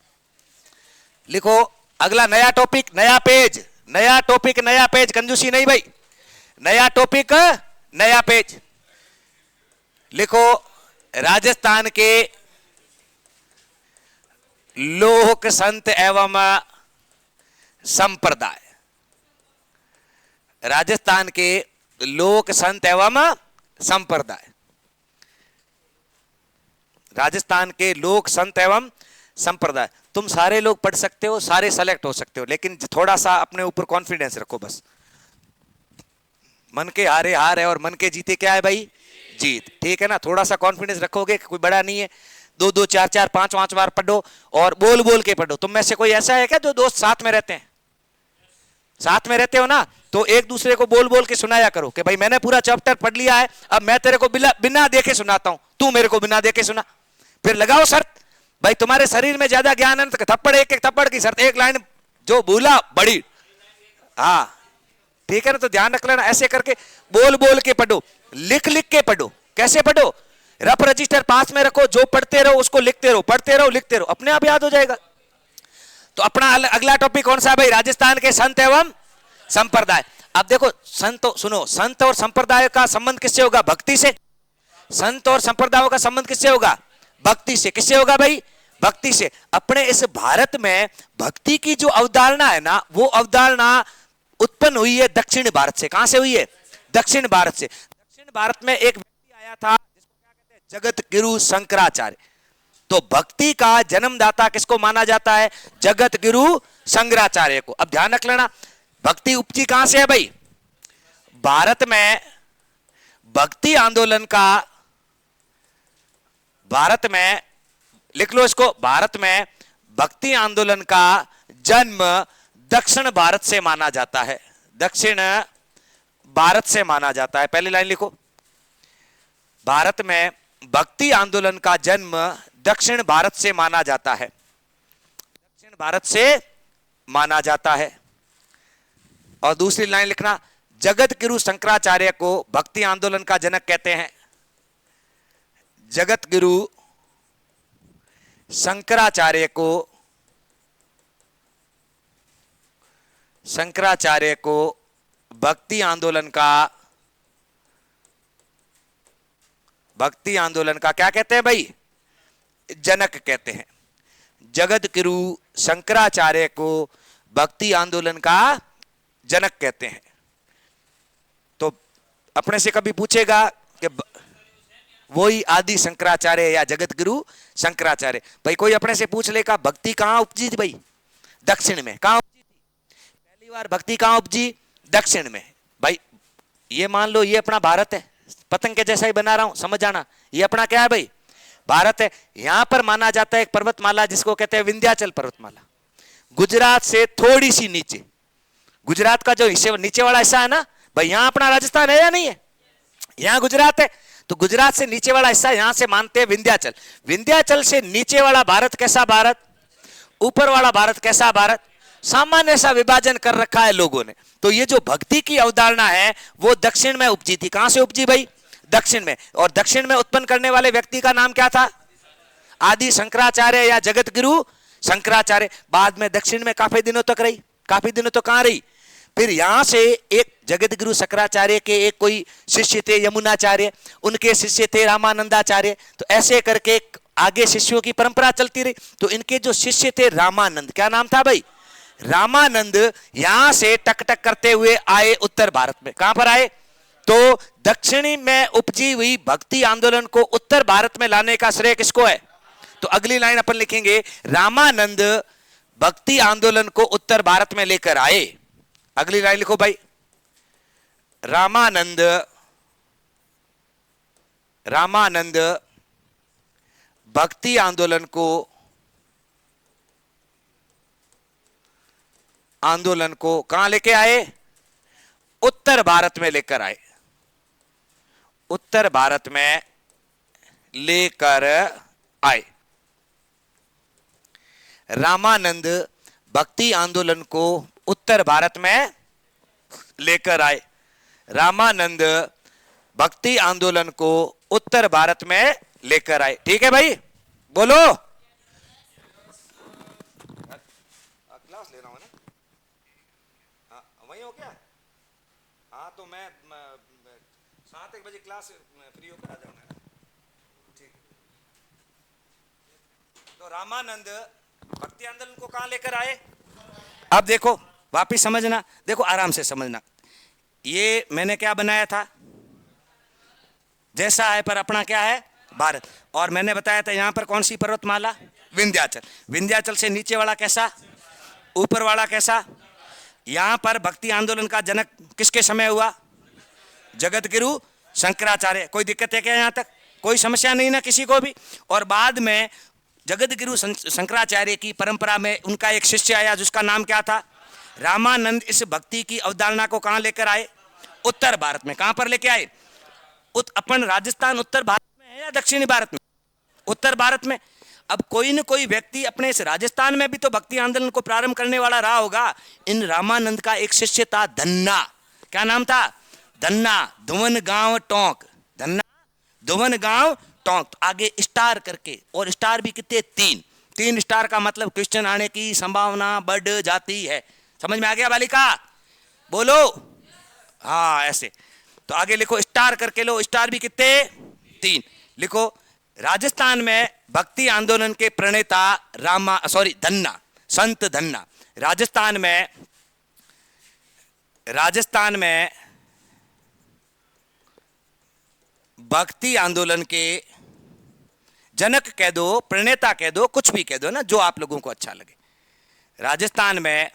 लिखो अगला नया टॉपिक, नया पेज, नया टॉपिक नया पेज, कंजूसी नहीं भाई, नया टॉपिक नया पेज। लिखो राजस्थान के लोक संत एवं संप्रदाय, राजस्थान के लोक संत एवं संप्रदाय, राजस्थान के लोक संत एवं संप्रदाय। तुम सारे लोग पढ़ सकते हो, सारे सेलेक्ट हो सकते हो, लेकिन थोड़ा सा अपने ऊपर कॉन्फिडेंस रखो बस। मन के हारे हार है और मन के जीते क्या है भाई, जीत। ठीक है ना, थोड़ा सा कॉन्फिडेंस रखोगे, कोई बड़ा नहीं है। 2-2 4-4 5-5 बार पढ़ो और बोल बोल के पढ़ो। तुम में से कोई ऐसा है क्या जो दोस्त साथ में रहते हैं? साथ में रहते हो ना, तो एक दूसरे को बोल बोल के सुनाया करो कि भाई मैंने पूरा चैप्टर पढ़ लिया है, अब मैं तेरे को बिना देखे सुनाता हूं, तू मेरे को बिना देखे सुना। फिर लगाओ शर्त, भाई तुम्हारे शरीर में ज्यादा ज्ञान है तो थप्पड़, एक एक थप्पड़ की शर्त, एक लाइन जो भूला बड़ी। हाँ ठीक है ना, तो ध्यान रख लेना, ऐसे करके बोल बोल के पढ़ो, लिख लिख के पढ़ो। कैसे पढ़ो? रफ रजिस्टर पास में रखो, जो पढ़ते रहो उसको लिखते रहो, पढ़ते रहो लिखते रहो, अपने आप याद हो जाएगा। तो अपना अगला टॉपिक कौन सा है भाई? राजस्थान के संत एवं संप्रदाय। अब देखो संत, सुनो, संत और संप्रदाय का संबंध किससे होगा? भक्ति से। संत और संप्रदायों का संबंध किससे होगा? भक्ति से। किससे होगा भाई? भक्ति से। अपने इस भारत में भक्ति की जो अवधारणा है ना, वो अवधारणा उत्पन्न हुई है दक्षिण भारत से। कहां से हुई है? दक्षिण भारत से। दक्षिण भारत में एक व्यक्ति आया था जिसको क्या कहते हैं? जगत गुरु शंकराचार्य। तो भक्ति का जन्मदाता किसको माना जाता है? जगत गुरु शंकराचार्य को। अब ध्यान रख लेना, भक्ति उपजी कहां से है भाई? भारत में भक्ति आंदोलन का, भारत में लिख लो इसको, भारत में भक्ति आंदोलन का जन्म दक्षिण भारत से माना जाता है। दक्षिण भारत से माना जाता है। पहली लाइन लिखो, भारत में भक्ति आंदोलन का जन्म दक्षिण भारत से माना जाता है। दक्षिण भारत से माना जाता है। और दूसरी लाइन लिखना, जगत गुरु शंकराचार्य को भक्ति आंदोलन का जनक कहते हैं। जगत गुरु शंकराचार्य को, शंकराचार्य को भक्ति आंदोलन का क्या कहते हैं भाई? जनक कहते हैं। जगत गुरु शंकराचार्य को भक्ति आंदोलन का जनक कहते हैं। तो अपने से कभी पूछेगा कि वही आदि शंकराचार्य या जगत गुरु शंकराचार्य। भाई कोई अपने से पूछ लेगा भक्ति कहां उपजी थी भाई? दक्षिण में। कहां उपजी थी? पहली बार भक्ति कहां उपजी? दक्षिण में। भाई ये मान लो ये अपना भारत है, पतंग के जैसा ही बना रहा हूं, समझ आना, ये अपना क्या है भाई? भारत है। यहां पर माना जाता है एक पर्वतमाला जिसको कहते हैं विंध्याचल पर्वतमाला। गुजरात से थोड़ी सी नीचे, गुजरात का जो हिस्से नीचे वाला हिस्सा है ना भाई, यहां अपना राजस्थान है या नहीं है? यहां गुजरात है, तो गुजरात से नीचे वाला हिस्सा यहां से मानते हैं विंध्याचल। विंध्याचल से नीचे वाला भारत कैसा भारत? ऊपर वाला भारत कैसा भारत? सामान्य सा विभाजन कर रखा है लोगों ने। तो ये जो भक्ति की अवधारणा है वो दक्षिण में उपजी थी। कहां से उपजी भाई? दक्षिण में। और दक्षिण में उत्पन्न करने वाले व्यक्ति का नाम क्या था? आदि शंकराचार्य या जगत गुरु शंकराचार्य। बाद में दक्षिण में काफी दिनों तक रही, काफी दिनों तक कहां रही? फिर यहां से एक जगत गुरु शंकराचार्य के एक कोई शिष्य थे यमुनाचार्य, उनके शिष्य थे रामानंदाचार्य। तो ऐसे करके आगे शिष्यों की परंपरा चलती रही। तो इनके जो शिष्य थे रामानंद, क्या नाम था भाई? रामानंद यहां से टक टक करते हुए आए उत्तर भारत में। कहां पर आए? तो दक्षिणी में उपजी हुई भक्ति आंदोलन को उत्तर भारत में लाने का श्रेय किसको है? तो अगली लाइन अपन लिखेंगे, रामानंद भक्ति आंदोलन को उत्तर भारत में लेकर आए। अगली लाइन लिखो भाई, रामानंद भक्ति आंदोलन को कहां लेके आए? उत्तर भारत में लेकर आए। उत्तर भारत में लेकर आए। रामानंद भक्ति आंदोलन को उत्तर भारत में लेकर आए। रामानंद भक्ति आंदोलन को उत्तर भारत में लेकर आए। ठीक है भाई, बोलो। क्लास ले रहा हूं ना, वही हो क्या? हाँ तो मैं 7-1 बजे क्लास फ्री होकर आ जाऊंगा। ठीक। तो रामानंद भक्ति आंदोलन को कहां लेकर आए? अब देखो वापिस समझना, देखो आराम से समझना। ये मैंने क्या बनाया था, जैसा है पर अपना क्या है, भारत। और मैंने बताया था यहां पर कौन सी पर्वतमाला, विंध्याचल। विंध्याचल से नीचे वाला कैसा, ऊपर वाला कैसा। यहां पर भक्ति आंदोलन का जनक किसके समय हुआ, जगत गुरु शंकराचार्य। कोई दिक्कत है क्या यहां तक? कोई समस्या नहीं ना किसी को भी। और बाद में जगत गुरु शंकराचार्य की परंपरा में उनका एक शिष्य आया जिसका नाम क्या था, रामानंद। इस भक्ति की अवधारणा को कहां लेकर आए, उत्तर भारत में। कहां पर लेके आए? अपन राजस्थान उत्तर भारत में है या दक्षिणी भारत में? उत्तर भारत में। अब कोई न कोई व्यक्ति अपने इस राजस्थान में भी तो भक्ति आंदोलन को प्रारंभ करने वाला रहा होगा। इन रामानंद का एक शिष्य था धन्ना। क्या नाम था? धन्ना। धुवन गांव टोंक। धन्ना धुवन गांव टोंक। तो आगे स्टार करके, और स्टार भी कितने, 3 स्टार का मतलब क्वेश्चन आने की संभावना बढ़ जाती है। समझ में आ गया बालिका? बोलो हाँ ऐसे। तो आगे लिखो स्टार करके लो, स्टार भी कितने, 3 लिखो। राजस्थान में भक्ति आंदोलन के प्रणेता धन्ना, संत धन्ना। राजस्थान में भक्ति आंदोलन के जनक कह दो, प्रणेता कह दो, कुछ भी कह दो ना, जो आप लोगों को अच्छा लगे। राजस्थान में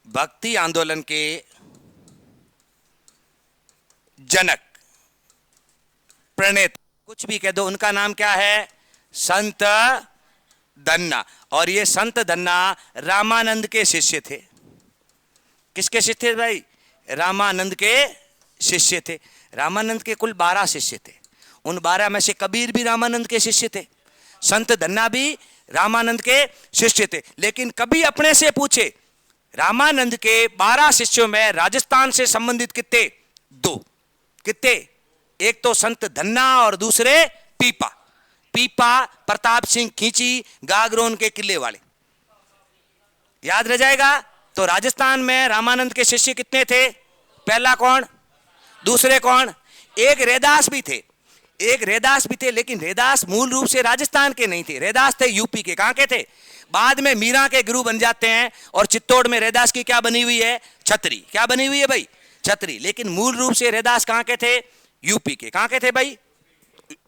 भक्ति आंदोलन के जनक, प्रणेता, कुछ भी कह दो, उनका नाम क्या है, संत धन्ना। और ये संत धन्ना रामानंद के शिष्य थे। किसके शिष्य थे भाई? रामानंद के शिष्य थे। रामानंद के कुल 12 शिष्य थे। उन 12 में से कबीर भी रामानंद के शिष्य थे, संत धन्ना भी रामानंद के शिष्य थे। लेकिन कभी अपने से पूछे, रामानंद के 12 शिष्यों में राजस्थान से संबंधित कितने? 2। कितने? एक तो संत धन्ना और दूसरे पीपा। पीपा प्रताप सिंह खींची, गागरोन के किले वाले। याद रह जाएगा। तो राजस्थान में रामानंद के शिष्य कितने थे? पहला कौन, दूसरे कौन? एक रैदास भी थे, लेकिन रैदास मूल रूप से राजस्थान के नहीं थे। रैदास थे यूपी के। कहां के थे? बाद में मीरा के गुरु बन जाते हैं। और चित्तौड़ में रैदास की क्या बनी हुई है? छतरी। क्या बनी हुई है भाई? छतरी। लेकिन मूल रूप से रैदास कहां के थे? यूपी के। कहां के थे भाई?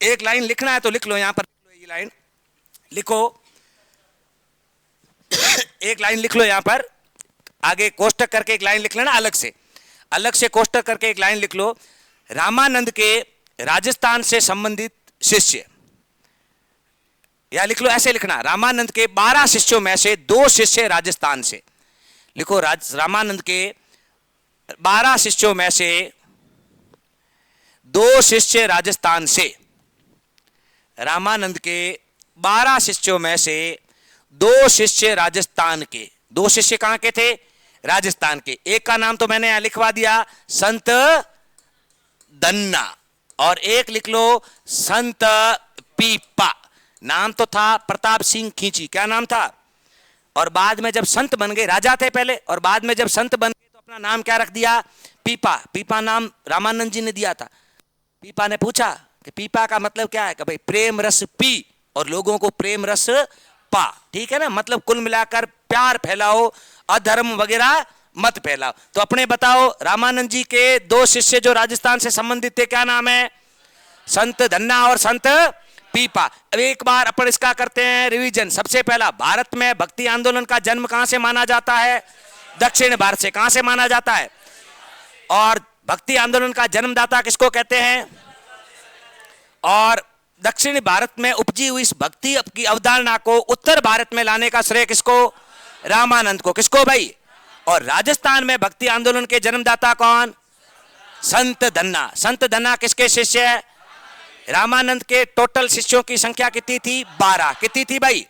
एक लाइन लिखना है तो लिख लो, यहां पर ये लाइन लिखो। एक लाइन लिख लो यहां पर, आगे कोष्टक करके एक लाइन लिख लेना, अलग से कोष्टक करके एक लाइन लिख लो। रामानंद के राजस्थान से संबंधित शिष्य, या लिख लो ऐसे लिखना, रामानंद के 12 शिष्यों में से 2 शिष्य राजस्थान से। लिखो रामानंद के 12 शिष्यों में से 2 शिष्य राजस्थान से। रामानंद के 12 शिष्यों में से 2 शिष्य राजस्थान के। 2 शिष्य कहां के थे? राजस्थान के। एक का नाम तो मैंने यहां लिखवा दिया, संत धन्ना। और एक लिख लो, संत पीपा। नाम तो था प्रताप सिंह खींची। क्या नाम था? और बाद में जब संत बन गए, राजा थे पहले, और बाद में जब संत बन गए तो अपना नाम क्या रख दिया? पीपा। पीपा नाम रामानंद जी ने दिया था। पीपा ने पूछा कि पीपा का मतलब क्या है? कि भाई प्रेम रस पी और लोगों को प्रेम रस पा। ठीक है ना, मतलब कुल मिलाकर प्यार फैलाओ, अधर्म वगैरह मत फैलाओ। तो अपने बताओ, रामानंद जी के 2 शिष्य जो राजस्थान से संबंधित थे, क्या नाम है? संत धन्ना और संत पीपा। अब एक बार अपन इसका करते हैं रिवीजन। सबसे पहला, भारत में भक्ति आंदोलन का जन्म कहां से माना जाता है? दक्षिण भारत से। कहां से माना जाता है? और भक्ति आंदोलन का जन्मदाता किसको कहते हैं? और दक्षिण भारत में उपजी हुई इस भक्ति की अवधारणा को उत्तर भारत में लाने का श्रेय किसको? रामानंद को। किसको भाई? और राजस्थान में भक्ति आंदोलन के जन्मदाता कौन? संत धन्ना। संत धन्ना किसके शिष्य है? रामानंद के टोटल शिष्यों की संख्या कितनी थी? 12। कितनी थी भाई?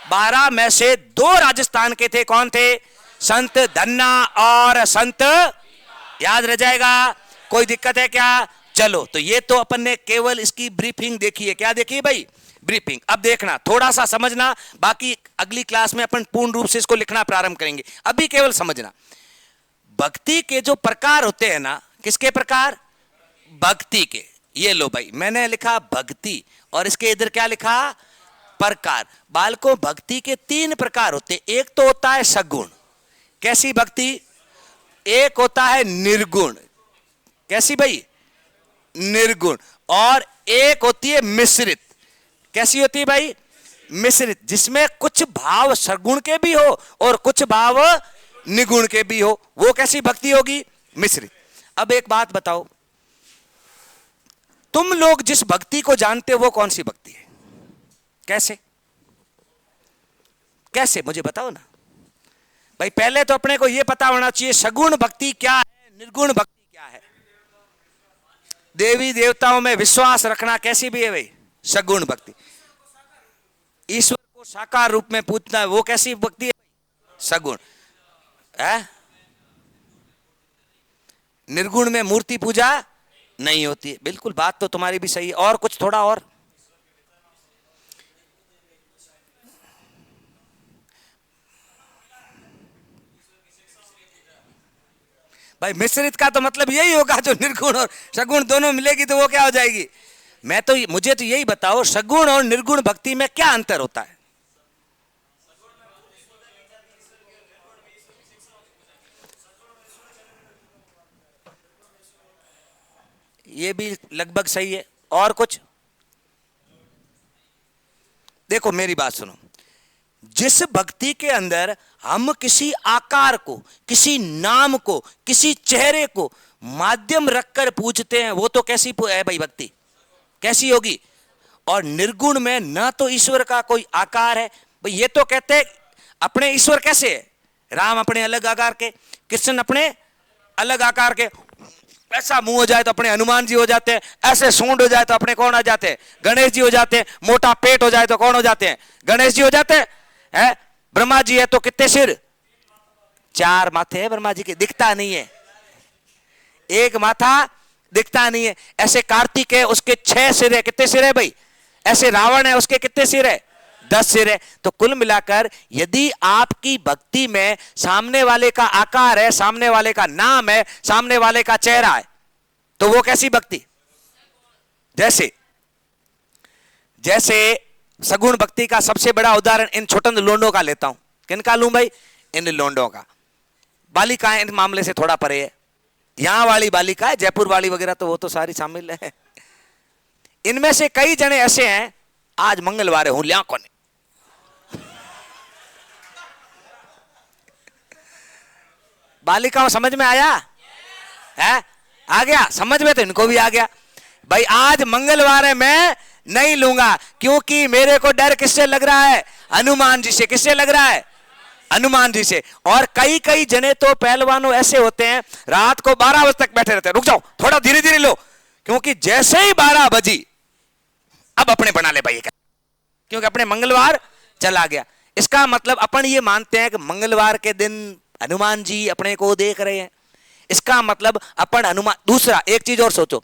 12 में से 2 राजस्थान के थे। कौन थे? संत धन्ना और संत। याद रह जाएगा? कोई दिक्कत है क्या? चलो, तो ये तो अपन ने केवल इसकी ब्रीफिंग देखी है। क्या देखी है भाई? ब्रीफिंग। अब देखना, थोड़ा सा समझना, बाकी अगली क्लास में अपन पूर्ण रूप से इसको लिखना प्रारंभ करेंगे। अभी केवल समझना। भक्ति के जो प्रकार होते हैं ना, किसके प्रकार? भक्ति के। ये लो भाई, मैंने लिखा भक्ति और इसके इधर क्या लिखा? प्रकार। बालकों, भक्ति के 3 प्रकार होते हैं। एक तो होता है सगुण। कैसी भक्ति? एक होता है निर्गुण। कैसी भाई? निर्गुण। और एक होती है मिश्रित। कैसी होती है भाई? मिश्रित, जिसमें कुछ भाव सगुण के भी हो और कुछ भाव निगुण के भी हो। वो कैसी भक्ति होगी? मिश्रित। अब एक बात बताओ, तुम लोग जिस भक्ति को जानते हो वो कौन सी भक्ति है? कैसे? कैसे मुझे बताओ ना भाई। पहले तो अपने को यह पता होना चाहिए सगुण भक्ति क्या है, निर्गुण भक्ति क्या है। देवी देवताओं में विश्वास रखना कैसी भी है भाई? सगुण भक्ति। ईश्वर को साकार रूप में पूजना है, वो कैसी भक्ति है? सगुण है। निर्गुण में मूर्ति पूजा नहीं होती है। बिल्कुल, बात तो तुम्हारी भी सही है। और कुछ थोड़ा और? भाई मिश्रित का तो मतलब यही होगा, जो निर्गुण और सगुण दोनों मिलेगी तो वो क्या हो जाएगी? मुझे तो यही बताओ, सगुण और निर्गुण भक्ति में क्या अंतर होता है? ये भी लगभग सही है। और कुछ? देखो मेरी बात सुनो, जिस भक्ति के अंदर हम किसी आकार को, किसी नाम को, किसी चेहरे को माध्यम रखकर पूजते हैं, वो तो कैसी है भाई भक्ति? कैसी होगी? और निर्गुण में ना तो ईश्वर का कोई आकार है भाई। ये तो कहते हैं अपने ईश्वर कैसे है? राम अपने अलग आकार के, कृष्ण अपने अलग आकार के। ऐसा मुंह हो जाए तो अपने हनुमान जी हो जाते हैं, ऐसे सूंड हो जाए तो अपने कौन आ जाते हैं? गणेश जी हो जाते हैं। मोटा पेट हो जाए तो कौन हो जाते हैं? गणेश जी हो जाते हैं। ब्रह्मा जी है तो कितने सिर? 4 माथे हैं ब्रह्मा जी के, दिखता नहीं है। एक माथा दिखता नहीं है। ऐसे कार्तिक है, उसके 6 सिर है। कितने सिर है भाई? ऐसे रावण है, उसके कितने सिर है? 10 सिर है। तो कुल मिलाकर यदि आपकी भक्ति में सामने वाले का आकार है, सामने वाले का नाम है, सामने वाले का चेहरा है, तो वो कैसी भक्ति? जैसे सगुण भक्ति का सबसे बड़ा उदाहरण इन छोटन लोंडों का लेता हूं। किनका लूं भाई? इन लोंडों का। बालिकाएं इन मामले से थोड़ा परे है। यहां वाली बालिका है, जयपुर वाली वगैरह तो वो तो सारी शामिल है। इनमें से कई जने ऐसे हैं, आज मंगलवार हूं लिया कोने, बालिकाओं समझ में आया है? आ गया समझ में? तो इनको भी आ गया भाई। आज मंगलवार है, मैं नहीं लूंगा क्योंकि मेरे को डर किससे लग रहा है? हनुमान जी से। किससे लग रहा है? हनुमान जी से। और कई कई जने तो पहलवानों ऐसे होते हैं, रात को 12 बजे तक बैठे रहते हैं। रुक जाओ, थोड़ा धीरे धीरे लो, क्योंकि जैसे ही 12 बजी अब अपने बना ले भाई, क्योंकि अपने मंगलवार चला गया। इसका मतलब अपन ये मानते हैं कि मंगलवार के दिन हनुमान जी अपने को देख रहे हैं। इसका मतलब अपन हनुमान। दूसरा एक चीज और सोचो,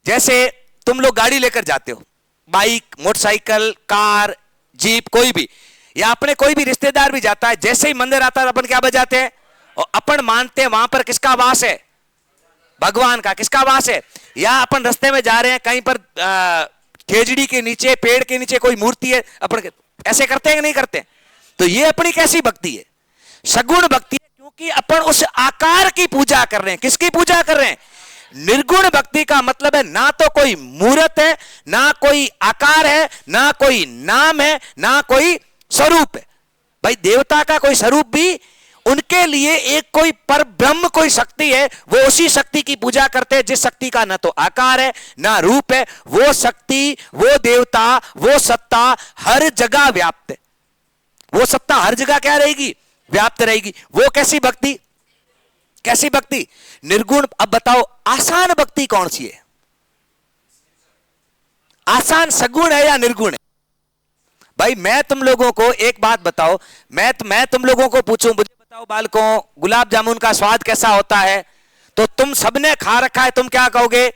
जैसे तुम लोग गाड़ी लेकर जाते हो, बाइक, मोटरसाइकिल, कार, जीप, कोई भी, या अपने कोई भी रिश्तेदार भी जाता है, जैसे ही मंदिर आता है अपन क्या बजाते हैं? और अपन मानते हैं वहां पर किसका वास है? भगवान का। किसका वास है? या अपन रास्ते में जा रहे हैं, कहीं पर खेजड़ी के नीचे, पेड़ के नीचे कोई मूर्ति है, अपन ऐसे करते हैं कि नहीं करते? तो ये अपनी कैसी भक्ति है? सगुण भक्ति है, क्योंकि अपन उस आकार की पूजा कर रहे हैं। किसकी पूजा कर रहे हैं? निर्गुण भक्ति का मतलब है ना तो कोई मूर्त है, ना कोई आकार है, ना कोई नाम है, ना कोई स्वरूप है। भाई देवता का कोई स्वरूप भी उनके लिए एक कोई पर ब्रह्म कोई शक्ति है, वो उसी शक्ति की पूजा करते हैं जिस शक्ति का ना तो आकार है ना रूप है। वो शक्ति, वो देवता, वो सत्ता हर जगह व्याप्त है। वो सत्ता हर जगह क्या रहेगी? व्याप्त रहेगी। वो कैसी भक्ति? कैसी भक्ति? निर्गुण। अब बताओ आसान भक्ति कौन सी है? आसान सगुण है या निर्गुण है? भाई मैं तुम लोगों को एक बात बताओ, मैं तुम लोगों को पूछूं, मुझे बताओ बालकों, गुलाब जामुन का स्वाद कैसा होता है? तो तुम सबने खा रखा है, तुम क्या कहोगे?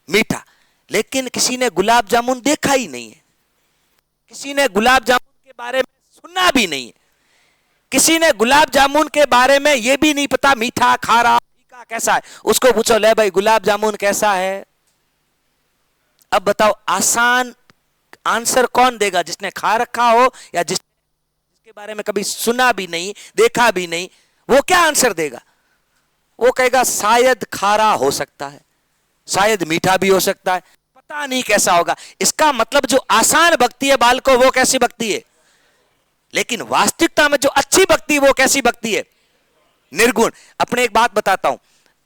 मीठा। लेकिन किसी ने गुलाब जामुन देखा ही नहीं है, किसी ने गुलाब जामुन के बारे में सुना भी नहीं है, किसी ने गुलाब जामुन के बारे में यह भी नहीं पता मीठा, खारा, फीका कैसा है। उसको पूछो, ले भाई गुलाब जामुन कैसा है? अब बताओ, आसान आंसर कौन देगा? जिसने खा रखा हो या जिसके बारे में कभी सुना भी नहीं, देखा भी नहीं? वो क्या आंसर देगा? वो कहेगा शायद खारा हो सकता है, शायद मीठा भी हो सकता है, पता नहीं कैसा होगा। इसका मतलब जो आसान बकती है बालकों, वो कैसी बकती है? लेकिन वास्तविकता में जो अच्छी बकती है वो कैसी बकती है? निर्गुण। अपने एक बात बताता हूं,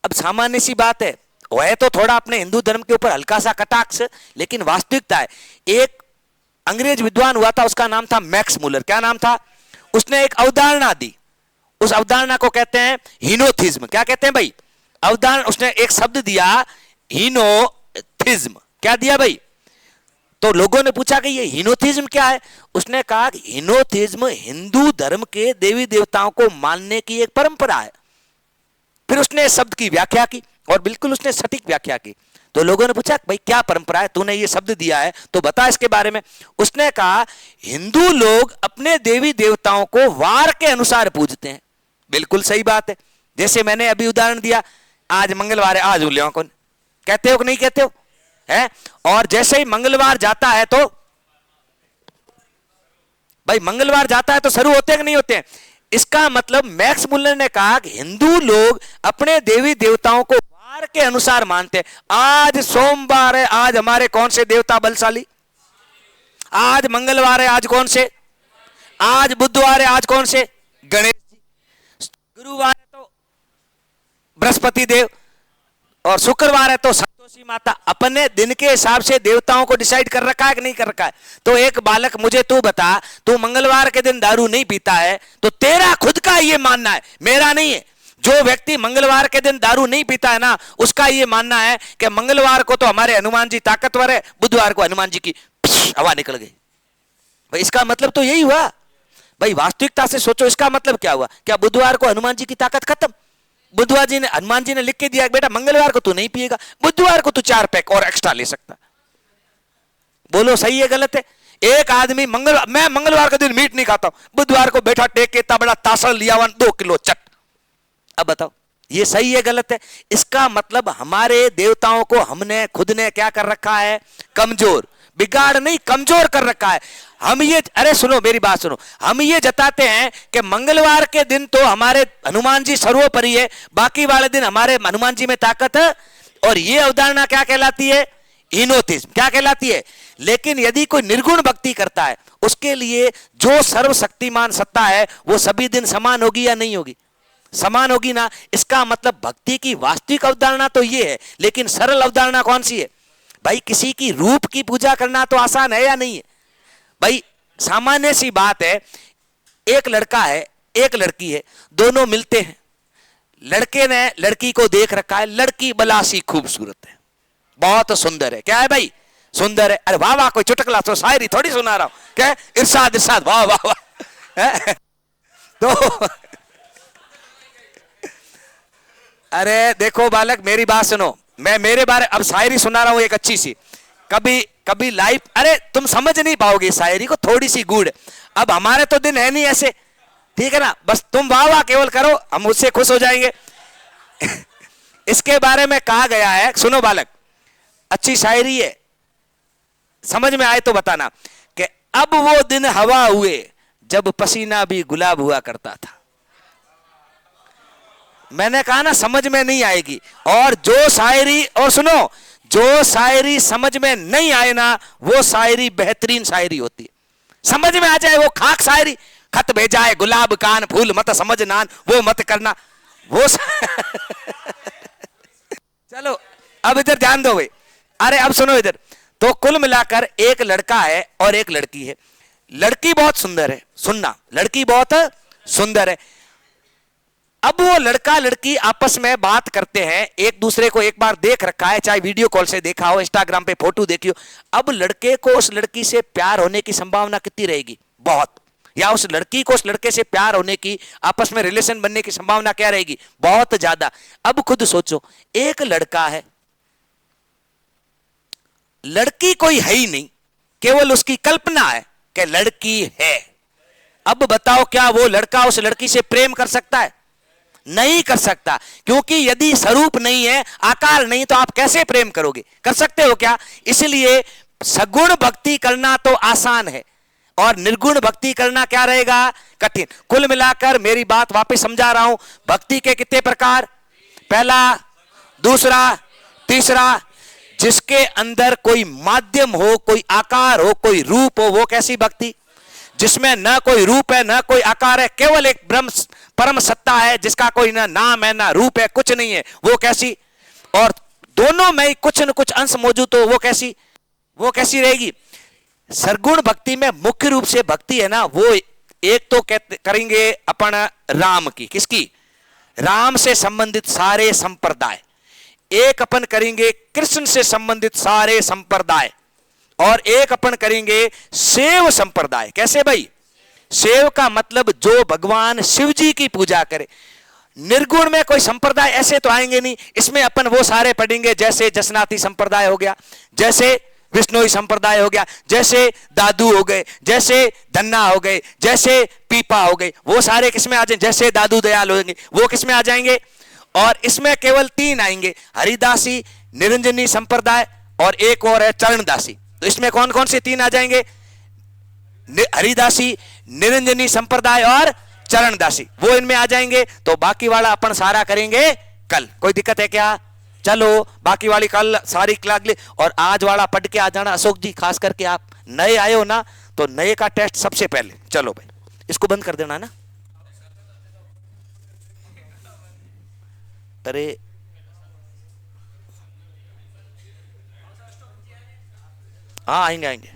अब सामान्य सी बात है, वह तो थोड़ा अपने हिंदू धर्म के ऊपर हल्का सा कटाक्ष, लेकिन वास्तविकता है। एक अंग्रेज विद्वान हुआ था, उसका नाम था मैक्स मुलर। क्या नाम था? उसने एक अवधारणा दी, उस अवधारणा को कहते हैं हीनोथिज्म। क्या कहते हैं भाई? अवधारणा। उसने एक शब्द दिया, हीनोथिज्म। क्या दिया भाई? तो लोगों ने पूछा कि ये हीनोथिज्म क्या है? उसने कहा कि हीनोथिज्म हिंदू धर्म के देवी देवताओं को मानने की एक परंपरा है। फिर उसने शब्द की व्याख्या की, और बिल्कुल उसने सटीक व्याख्या की। तो लोगों ने पूछा भाई क्या परंपरा है, तूने ये शब्द दिया है तो बता इसके बारे में। उसने कहा हिंदू लोग अपने देवी देवताओं को वार के अनुसार पूजते हैं। बिल्कुल सही बात है। जैसे मैंने अभी उदाहरण दिया, आज मंगलवार है, आज उल्लियों कौन कहते हो कि नहीं कहते हो? है। और जैसे ही मंगलवार जाता है तो भाई मंगलवार जाता है तो शुरू होते हैं कि नहीं होते हैं? इसका मतलब मैक्स मुलर ने कहा कि हिंदू लोग अपने देवी देवताओं को वार के अनुसार मानते हैं। आज सोमवार है, आज हमारे कौन से देवता बलशाली? आज मंगलवार है, आज कौन से? आज बुधवार है, आज कौन से? गणेश जी। गुरुवार है तो बृहस्पति देव, और शुक्रवार है तो संतोषी माता। अपने दिन के हिसाब से देवताओं को डिसाइड कर रखा है कि नहीं कर रखा है? तो एक बालक मुझे तू बता, तू मंगलवार के दिन दारू नहीं पीता है तो तेरा खुद का ये मानना है, मेरा नहीं है। जो व्यक्ति मंगलवार के दिन दारू नहीं पीता है ना, उसका ये मानना है कि मंगलवार को तो हमारे हनुमान जी ताकतवर है, बुधवार को हनुमान जी की हवा निकल गई। भाई इसका मतलब तो यही हुआ। भाई वास्तविकता से सोचो, इसका मतलब क्या हुआ? क्या बुधवार को हनुमान जी की ताकत खत्म? बुधवार जी ने, हनुमान जी ने लिख के दिया बेटा मंगलवार को तू नहीं पिएगा, बुधवार को तू 4 पैक और एक्स्ट्रा ले सकता। बोलो सही है गलत है? एक आदमी मैं मंगलवार के दिन मीट नहीं खाता हूं, बुधवार को बैठा टेक के इतना बड़ा तासा लिया हुआ 2 किलो चट। अब बताओ ये सही है गलत है? इसका मतलब हमारे देवताओं को हमने खुद ने क्या कर रखा है? कमजोर। बिगाड़ नहीं, कमजोर कर रखा है। हम ये, अरे सुनो मेरी बात सुनो, हम ये जताते हैं कि मंगलवार के दिन तो हमारे हनुमान जी सर्वोपरि है, बाकी वाले दिन हमारे हनुमान जी में ताकत है। और ये अवधारणा क्या कहलाती है? हीनोथिज्म। क्या कहलाती है? लेकिन यदि कोई निर्गुण भक्ति करता है, उसके लिए जो सर्वशक्तिमान सत्ता है वो सभी दिन समान होगी या नहीं होगी? समान होगी ना। इसका मतलब भक्ति की वास्तविक अवधारणा तो ये है, लेकिन सरल अवधारणा कौन सी है? भाई किसी की रूप की पूजा करना तो आसान है या नहीं है? भाई सामान्य सी बात है, एक लड़का है, एक लड़की है, दोनों मिलते हैं। लड़के ने लड़की को देख रखा है, लड़की बलासी खूबसूरत है, बहुत सुंदर है। क्या है भाई? सुंदर है। अरे वाह वाह, कोई चुटकला तो शायरी थोड़ी सुना रहा हूं, क्या इरशाद इरशाद, वाह वाह वाह। तो अरे देखो बालक मेरी बात सुनो, मैं मेरे बारे अब शायरी सुना रहा हूं एक अच्छी सी, कभी कभी लाइव, अरे तुम समझ नहीं पाओगे शायरी को, थोड़ी सी गूढ़। अब हमारे तो दिन है नहीं ऐसे, ठीक है ना? बस तुम वाह वाह केवल करो, हम उससे खुश हो जाएंगे। इसके बारे में कहा गया है, सुनो बालक, अच्छी शायरी है, समझ में आए तो बताना, कि अब वो दिन हवा हुए जब पसीना भी गुलाब हुआ करता था। मैंने कहा ना समझ में नहीं आएगी। और जो शायरी, और सुनो, जो शायरी समझ में नहीं आए ना, वो शायरी बेहतरीन शायरी होती है। समझ में आ जाए वो खाक शायरी, खत भेजा है गुलाब कान, फूल मत समझ नान, वो मत करना वो चलो अब इधर ध्यान दो भाई। अरे अब सुनो इधर, तो कुल मिलाकर एक लड़का है और एक लड़की है। लड़की बहुत सुंदर है, सुनना, लड़की बहुत सुंदर है। अब वो लड़का लड़की आपस में बात करते हैं, एक दूसरे को एक बार देख रखा है, चाहे वीडियो कॉल से देखा हो, इंस्टाग्राम पे फोटो देखी हो। अब लड़के को उस लड़की से प्यार होने की संभावना कितनी रहेगी? बहुत। या उस लड़की को उस लड़के से प्यार होने की, आपस में रिलेशन बनने की संभावना क्या रहेगी? बहुत ज्यादा। अब खुद सोचो, एक लड़का है, लड़की कोई है ही नहीं, केवल उसकी कल्पना है कि लड़की है। अब बताओ क्या वो लड़का उस लड़की से प्रेम कर सकता है? नहीं कर सकता, क्योंकि यदि स्वरूप नहीं है, आकार नहीं, तो आप कैसे प्रेम करोगे? कर सकते हो क्या? इसलिए सगुण भक्ति करना तो आसान है और निर्गुण भक्ति करना क्या रहेगा? कठिन। कुल मिलाकर मेरी बात वापस समझा रहा हूं, भक्ति के कितने प्रकार? पहला, दूसरा, तीसरा। जिसके अंदर कोई माध्यम हो, कोई आकार हो, कोई रूप हो, वो कैसी भक्ति? जिसमें न कोई रूप है, न कोई आकार है, केवल एक ब्रह्म परम सत्ता है, जिसका कोई ना नाम है, ना रूप है, कुछ नहीं है, वो कैसी? और दोनों में कुछ न कुछ अंश मौजूद हो, वो कैसी? वो कैसी रहेगी? सरगुण भक्ति में मुख्य रूप से भक्ति है ना, वो एक तो करेंगे अपन राम की। किसकी? राम से संबंधित सारे संप्रदाय। एक अपन करेंगे कृष्ण से संबंधित सारे संप्रदाय, और एक अपन करेंगे सेव संप्रदाय। कैसे भाई? सेव का मतलब जो भगवान शिव जी की पूजा करे। निर्गुण में कोई संप्रदाय ऐसे तो आएंगे नहीं, इसमें अपन वो सारे पढ़ेंगे, जैसे जसनाती संप्रदाय हो गया, जैसे विष्णोई संप्रदाय हो गया, जैसे दादू हो गए, जैसे धन्ना हो गए, जैसे पीपा हो गए, वो सारे किसमें आ जाएंगे? जैसे दादू दयाल होंगे, वो किसमें आ जाएंगे? और इसमें केवल 3 आएंगे, हरिदासी, निरंजनी संप्रदाय, और एक और है चरणदासी। तो इसमें कौन कौन से 3 आ जाएंगे? हरिदासी, निरंजनी संप्रदाय और चरणदासी, वो इनमें आ जाएंगे। तो बाकी वाला अपन सारा करेंगे कल। कोई दिक्कत है क्या? चलो बाकी वाली कल सारी क्लास ले, और आज वाला पढ़ के आ जाना। अशोक जी खास करके आप नए आए हो ना, तो नए का टेस्ट सबसे पहले। चलो भाई, इसको बंद कर देना ना। अरे हाँ, आएंगे आएंगे।